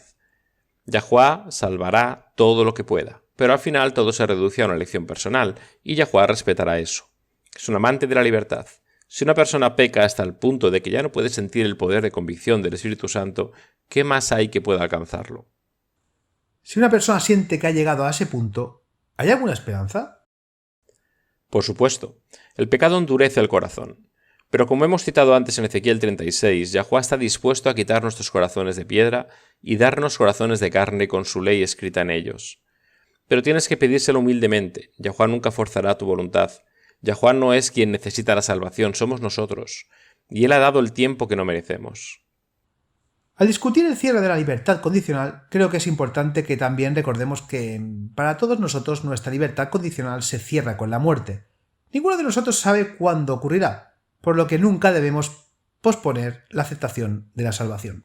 Yahuwah salvará todo lo que pueda, pero al final todo se reduce a una elección personal, y Yahuwah respetará eso. Es un amante de la libertad. Si una persona peca hasta el punto de que ya no puede sentir el poder de convicción del Espíritu Santo, ¿qué más hay que pueda alcanzarlo? Si una persona siente que ha llegado a ese punto, ¿hay alguna esperanza? Por supuesto, el pecado endurece el corazón. Pero como hemos citado antes en Ezequiel 36, Yahuwah está dispuesto a quitar nuestros corazones de piedra y darnos corazones de carne con su ley escrita en ellos. Pero tienes que pedírselo humildemente. Yahuwah nunca forzará tu voluntad. Yahuwah no es quien necesita la salvación, somos nosotros. Y Él ha dado el tiempo que no merecemos. Al discutir el cierre de la libertad condicional, creo que es importante que también recordemos que para todos nosotros nuestra libertad condicional se cierra con la muerte. Ninguno de nosotros sabe cuándo ocurrirá, por lo que nunca debemos posponer la aceptación de la salvación.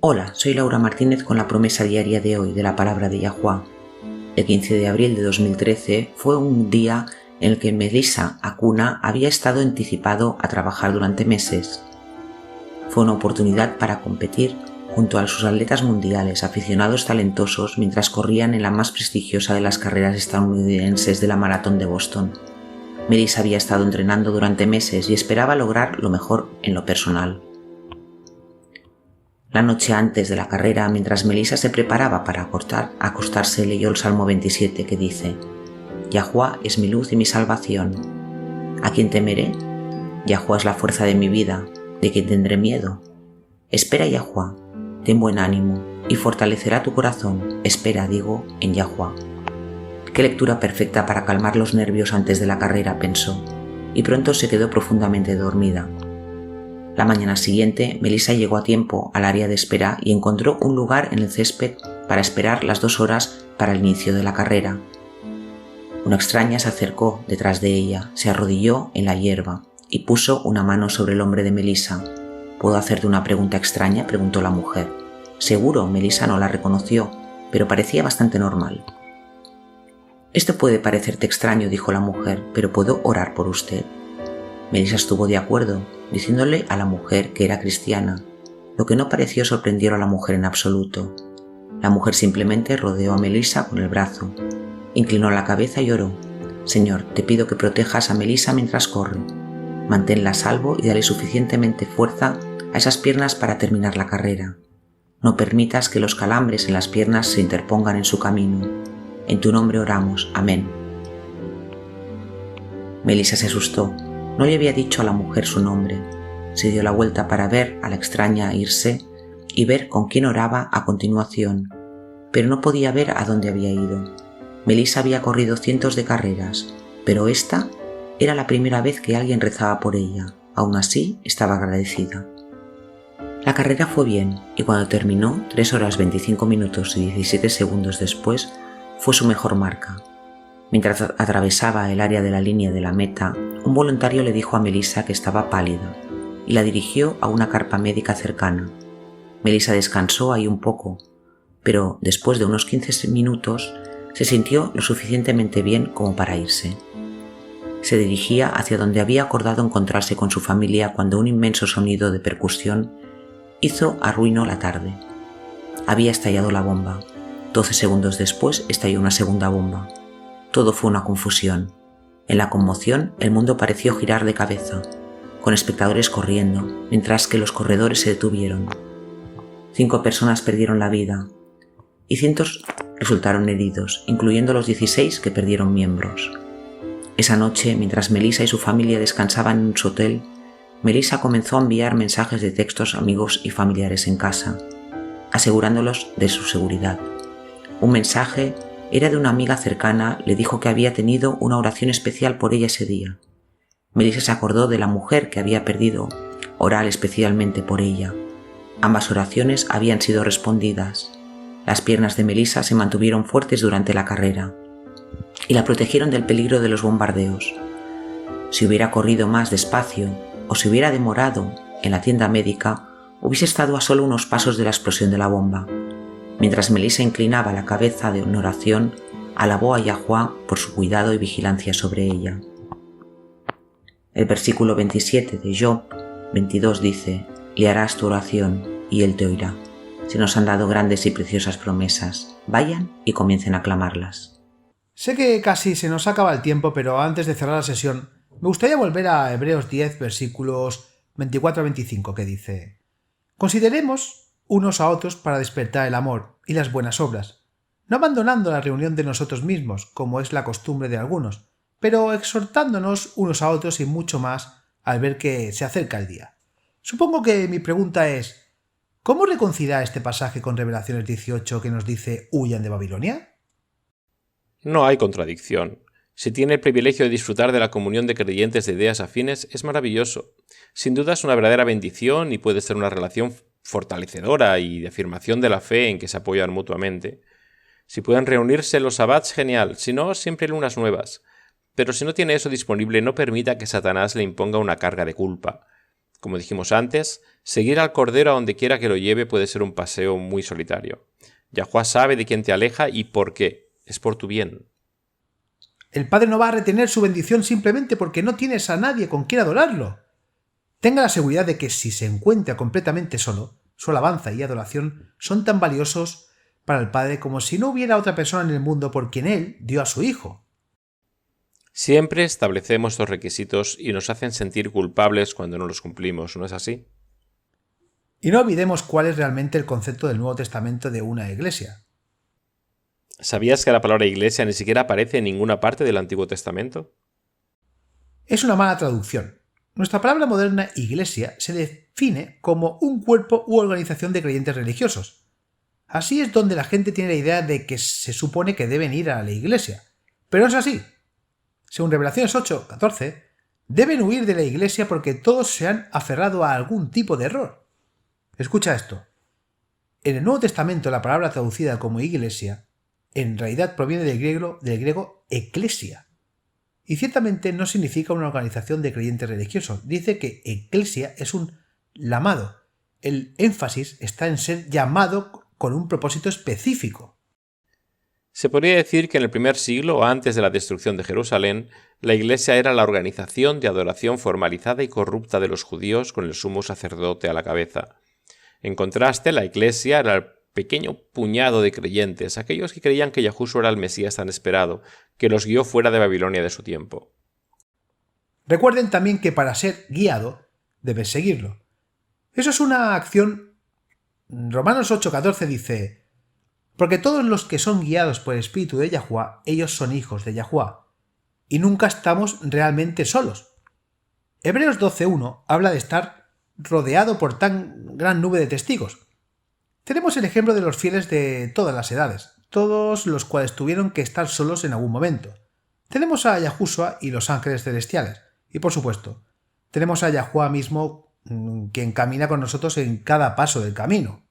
Hola, soy Laura Martínez con la promesa diaria de hoy de la palabra de Yahuwah. El 15 de abril de 2013 fue un día en el que Melissa Acuna había estado anticipado a trabajar durante meses. Fue una oportunidad para competir junto a sus atletas mundiales, aficionados talentosos, mientras corrían en la más prestigiosa de las carreras estadounidenses de la Maratón de Boston. Melissa había estado entrenando durante meses y esperaba lograr lo mejor en lo personal. La noche antes de la carrera, mientras Melissa se preparaba para acostarse, leyó el Salmo 27 que dice: Yahuwah es mi luz y mi salvación. ¿A quién temeré? Yahuwah es la fuerza de mi vida. ¿De quién tendré miedo? Espera, Yahuwah, ten buen ánimo y fortalecerá tu corazón. Espera, digo, en Yahuwah. Qué lectura perfecta para calmar los nervios antes de la carrera, pensó, y pronto se quedó profundamente dormida. La mañana siguiente, Melissa llegó a tiempo al área de espera y encontró un lugar en el césped para esperar las 2 horas para el inicio de la carrera. Una extraña se acercó detrás de ella, se arrodilló en la hierba y puso una mano sobre el hombro de Melissa. ¿Puedo hacerte una pregunta extraña?, preguntó la mujer. Seguro, Melissa no la reconoció, pero parecía bastante normal. Esto puede parecerte extraño, dijo la mujer, pero puedo orar por usted. Melissa estuvo de acuerdo, diciéndole a la mujer que era cristiana, lo que no pareció sorprender a la mujer en absoluto. La mujer simplemente rodeó a Melissa con el brazo, inclinó la cabeza y oró. Señor, te pido que protejas a Melissa mientras corre. Manténla a salvo y dale suficientemente fuerza a esas piernas para terminar la carrera. No permitas que los calambres en las piernas se interpongan en su camino. En tu nombre oramos. Amén. Melissa se asustó. No le había dicho a la mujer su nombre. Se dio la vuelta para ver a la extraña irse y ver con quién oraba a continuación, pero no podía ver a dónde había ido. Melissa había corrido cientos de carreras, pero esta era la primera vez que alguien rezaba por ella. Aún así, estaba agradecida. La carrera fue bien, y cuando terminó, 3 horas 25 minutos y 17 segundos después, fue su mejor marca. Mientras atravesaba el área de la línea de la meta, un voluntario le dijo a Melissa que estaba pálida, y la dirigió a una carpa médica cercana. Melissa descansó ahí un poco, pero después de unos 15 minutos se sintió lo suficientemente bien como para irse. Se dirigía hacia donde había acordado encontrarse con su familia cuando un inmenso sonido de percusión hizo arruinó la tarde. Había estallado la bomba. 12 segundos después estalló una segunda bomba. Todo fue una confusión. En la conmoción, el mundo pareció girar de cabeza, con espectadores corriendo, mientras que los corredores se detuvieron. 5 personas perdieron la vida y cientos resultaron heridos, incluyendo los 16 que perdieron miembros. Esa noche, mientras Melissa y su familia descansaban en su hotel, Melissa comenzó a enviar mensajes de textos a amigos y familiares en casa, asegurándolos de su seguridad. Un mensaje era de una amiga cercana, le dijo que había tenido una oración especial por ella ese día. Melissa se acordó de la mujer que había perdido, orar especialmente por ella. Ambas oraciones habían sido respondidas. Las piernas de Melissa se mantuvieron fuertes durante la carrera y la protegieron del peligro de los bombardeos. Si hubiera corrido más despacio o si hubiera demorado en la tienda médica, hubiese estado a solo unos pasos de la explosión de la bomba. Mientras Melissa inclinaba la cabeza en oración, alabó a Yahuwah por su cuidado y vigilancia sobre ella. El versículo 27 de Job 22 dice: «Le harás tu oración y él te oirá». Se nos han dado grandes y preciosas promesas. Vayan y comiencen a clamarlas. Sé que casi se nos acaba el tiempo, pero antes de cerrar la sesión, me gustaría volver a Hebreos 10, versículos 24 a 25, que dice: «Consideremos unos a otros para despertar el amor y las buenas obras, no abandonando la reunión de nosotros mismos, como es la costumbre de algunos, pero exhortándonos unos a otros y mucho más al ver que se acerca el día». Supongo que mi pregunta es: ¿cómo reconciliar este pasaje con Revelaciones 18 que nos dice «huyan de Babilonia»? No hay contradicción. Si tiene el privilegio de disfrutar de la comunión de creyentes de ideas afines, es maravilloso. Sin duda es una verdadera bendición y puede ser una relación fortalecedora y de afirmación de la fe en que se apoyan mutuamente. Si pueden reunirse los sabbats, genial. Si no, siempre hay lunas nuevas. Pero si no tiene eso disponible, no permita que Satanás le imponga una carga de culpa. Como dijimos antes, seguir al Cordero a donde quiera que lo lleve puede ser un paseo muy solitario. Yahuwah sabe de quién te aleja y por qué. Es por tu bien. El Padre no va a retener su bendición simplemente porque no tienes a nadie con quien adorarlo. Tenga la seguridad de que si se encuentra completamente solo, su alabanza y adoración son tan valiosos para el Padre como si no hubiera otra persona en el mundo por quien Él dio a su Hijo. Siempre establecemos estos requisitos y nos hacen sentir culpables cuando no los cumplimos, ¿no es así? Y no olvidemos cuál es realmente el concepto del Nuevo Testamento de una iglesia. ¿Sabías que la palabra iglesia ni siquiera aparece en ninguna parte del Antiguo Testamento? Es una mala traducción. Nuestra palabra moderna iglesia se define como un cuerpo u organización de creyentes religiosos. Así es donde la gente tiene la idea de que se supone que deben ir a la iglesia. Pero no es así. Según Revelaciones 8:14, deben huir de la iglesia porque todos se han aferrado a algún tipo de error. Escucha esto. En el Nuevo Testamento la palabra traducida como iglesia en realidad proviene del griego eclesia. Y ciertamente no significa una organización de creyentes religiosos. Dice que eclesia es un llamado. El énfasis está en ser llamado con un propósito específico. Se podría decir que en el primer siglo, antes de la destrucción de Jerusalén, la Iglesia era la organización de adoración formalizada y corrupta de los judíos con el sumo sacerdote a la cabeza. En contraste, la Iglesia era el pequeño puñado de creyentes, aquellos que creían que Yahushua era el Mesías tan esperado, que los guió fuera de Babilonia de su tiempo. Recuerden también que para ser guiado, debes seguirlo. Eso es una acción. Romanos 8:14 dice: porque todos los que son guiados por el Espíritu de Yahuwah, ellos son hijos de Yahuwah, y nunca estamos realmente solos. Hebreos 12:1 habla de estar rodeado por tan gran nube de testigos. Tenemos el ejemplo de los fieles de todas las edades, todos los cuales tuvieron que estar solos en algún momento. Tenemos a Yahushua y los ángeles celestiales, y por supuesto, tenemos a Yahuwah mismo, quien camina con nosotros en cada paso del camino.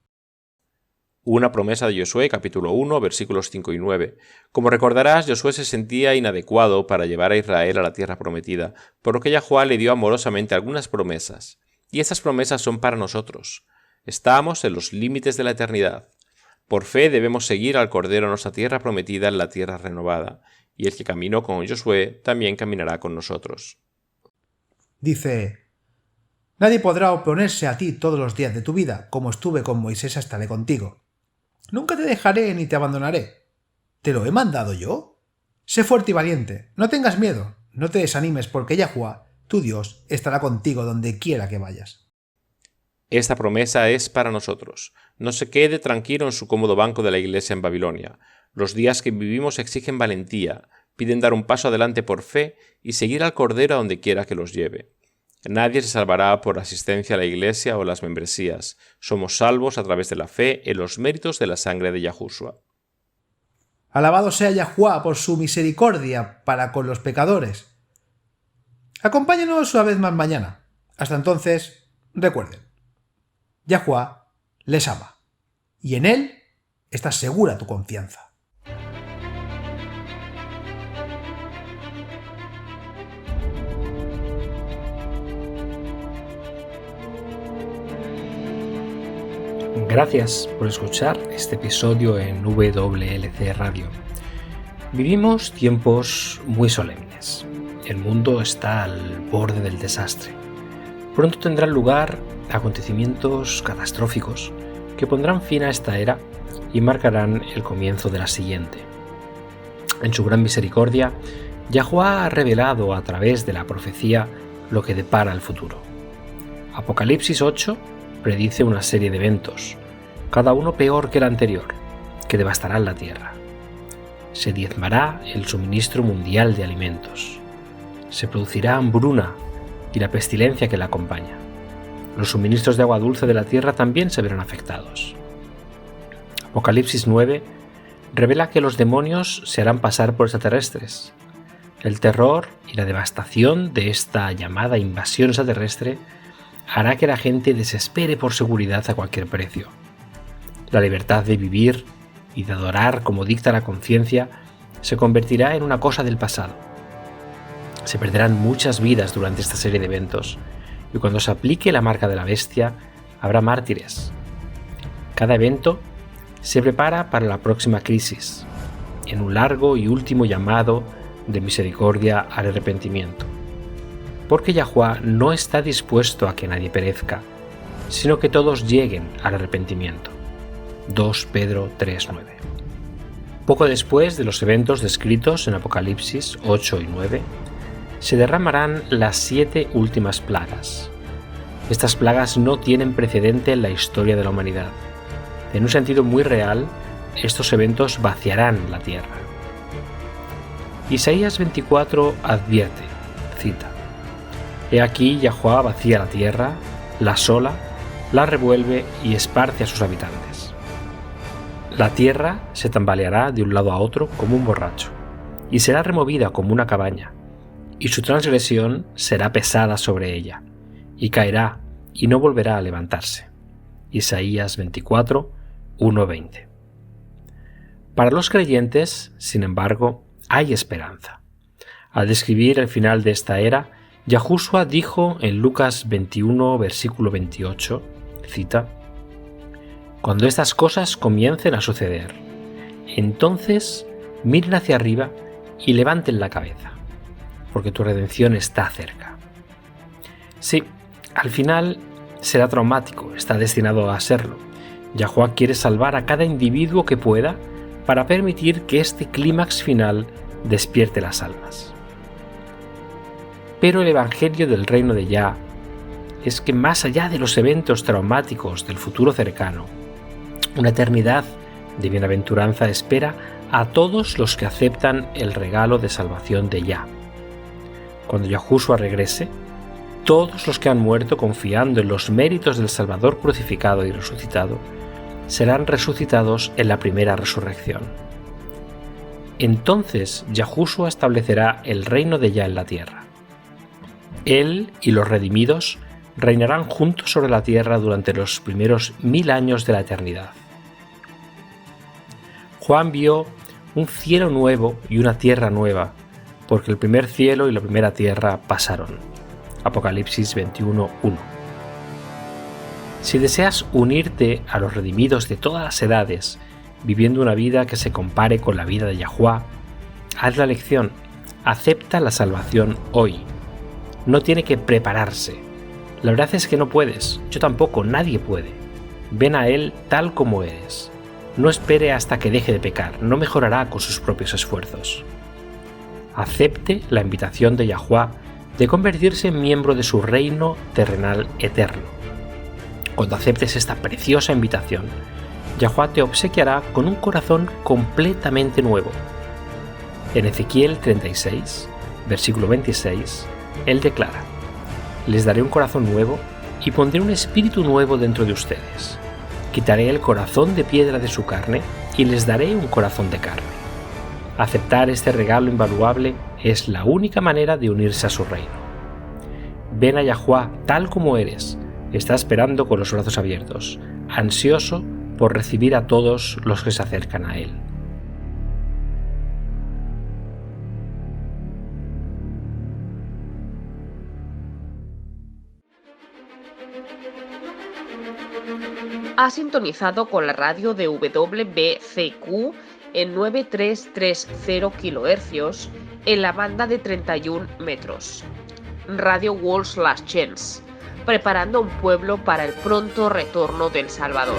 Una promesa de Josué, capítulo 1, versículos 5 y 9. Como recordarás, Josué se sentía inadecuado para llevar a Israel a la tierra prometida, por lo que Yahuwah le dio amorosamente algunas promesas. Y estas promesas son para nosotros. Estamos en los límites de la eternidad. Por fe debemos seguir al Cordero a nuestra tierra prometida en la tierra renovada, y el que caminó con Josué también caminará con nosotros. Dice: nadie podrá oponerse a ti todos los días de tu vida, como estuve con Moisés estaré contigo. Nunca te dejaré ni te abandonaré. ¿Te lo he mandado yo? Sé fuerte y valiente, no tengas miedo, no te desanimes, porque Yahuwah, tu Dios, estará contigo donde quiera que vayas. Esta promesa es para nosotros. No se quede tranquilo en su cómodo banco de la iglesia en Babilonia. Los días que vivimos exigen valentía, piden dar un paso adelante por fe y seguir al Cordero a donde quiera que los lleve. Nadie se salvará por asistencia a la iglesia o las membresías. Somos salvos a través de la fe en los méritos de la sangre de Yahushua. Alabado sea Yahuwah por su misericordia para con los pecadores. Acompáñanos una vez más mañana. Hasta entonces, recuerden, Yahuwah les ama, y en él está segura tu confianza. Gracias por escuchar este episodio en WLC Radio. Vivimos tiempos muy solemnes. El mundo está al borde del desastre. Pronto tendrán lugar acontecimientos catastróficos que pondrán fin a esta era y marcarán el comienzo de la siguiente. En su gran misericordia, Yahuwah ha revelado a través de la profecía lo que depara el futuro. Apocalipsis 8 predice una serie de eventos, cada uno peor que el anterior, que devastarán la tierra. Se diezmará el suministro mundial de alimentos. Se producirá hambruna y la pestilencia que la acompaña. Los suministros de agua dulce de la tierra también se verán afectados. Apocalipsis 9 revela que los demonios se harán pasar por extraterrestres. El terror y la devastación de esta llamada invasión extraterrestre hará que la gente desespere por seguridad a cualquier precio. La libertad de vivir y de adorar como dicta la conciencia se convertirá en una cosa del pasado. Se perderán muchas vidas durante esta serie de eventos, y cuando se aplique la marca de la bestia, habrá mártires. Cada evento se prepara para la próxima crisis, en un largo y último llamado de misericordia al arrepentimiento. Porque Yahuwah no está dispuesto a que nadie perezca, sino que todos lleguen al arrepentimiento. 2 Pedro 3:9. Poco después de los eventos descritos en Apocalipsis 8 y 9, se derramarán las 7 últimas plagas. Estas plagas no tienen precedente en la historia de la humanidad. En un sentido muy real, estos eventos vaciarán la tierra. Isaías 24 advierte, cita: He aquí Yahuwah vacía la tierra, la asola, la revuelve y esparce a sus habitantes. La tierra se tambaleará de un lado a otro como un borracho, y será removida como una cabaña, y su transgresión será pesada sobre ella, y caerá y no volverá a levantarse. Isaías 24, 1-20. Para los creyentes, sin embargo, hay esperanza. Al describir el final de esta era, Yahushua dijo en Lucas 21, versículo 28, cita: Cuando estas cosas comiencen a suceder, entonces miren hacia arriba y levanten la cabeza, porque tu redención está cerca. Sí, al final será traumático, está destinado a serlo. Yahuwah quiere salvar a cada individuo que pueda para permitir que este clímax final despierte las almas. Pero el evangelio del reino de Yah es que más allá de los eventos traumáticos del futuro cercano, una eternidad de bienaventuranza espera a todos los que aceptan el regalo de salvación de Yah. Cuando Yahushua regrese, todos los que han muerto confiando en los méritos del Salvador crucificado y resucitado serán resucitados en la primera resurrección. Entonces Yahushua establecerá el reino de Yah en la tierra. Él y los redimidos reinarán juntos sobre la tierra durante los primeros 1000 años de la eternidad. Juan vio un cielo nuevo y una tierra nueva, porque el primer cielo y la primera tierra pasaron. Apocalipsis 21:1. Si deseas unirte a los redimidos de todas las edades, viviendo una vida que se compare con la vida de Yahuwah, haz la elección, acepta la salvación hoy. No tiene que prepararse. La verdad es que no puedes, yo tampoco, nadie puede. Ven a Él tal como eres. No espere hasta que deje de pecar, no mejorará con sus propios esfuerzos. Acepte la invitación de Yahuwah de convertirse en miembro de su reino terrenal eterno. Cuando aceptes esta preciosa invitación, Yahuwah te obsequiará con un corazón completamente nuevo. En Ezequiel 36, versículo 26, Él declara: les daré un corazón nuevo y pondré un espíritu nuevo dentro de ustedes. Quitaré el corazón de piedra de su carne y les daré un corazón de carne. Aceptar este regalo invaluable es la única manera de unirse a su reino. Ven a Yahuwah tal como eres. Está esperando con los brazos abiertos, ansioso por recibir a todos los que se acercan a Él. Ha sintonizado con la radio de WBCQ en 9330 kHz en la banda de 31 metros. Radio World's Last Chance, preparando un pueblo para el pronto retorno del Salvador.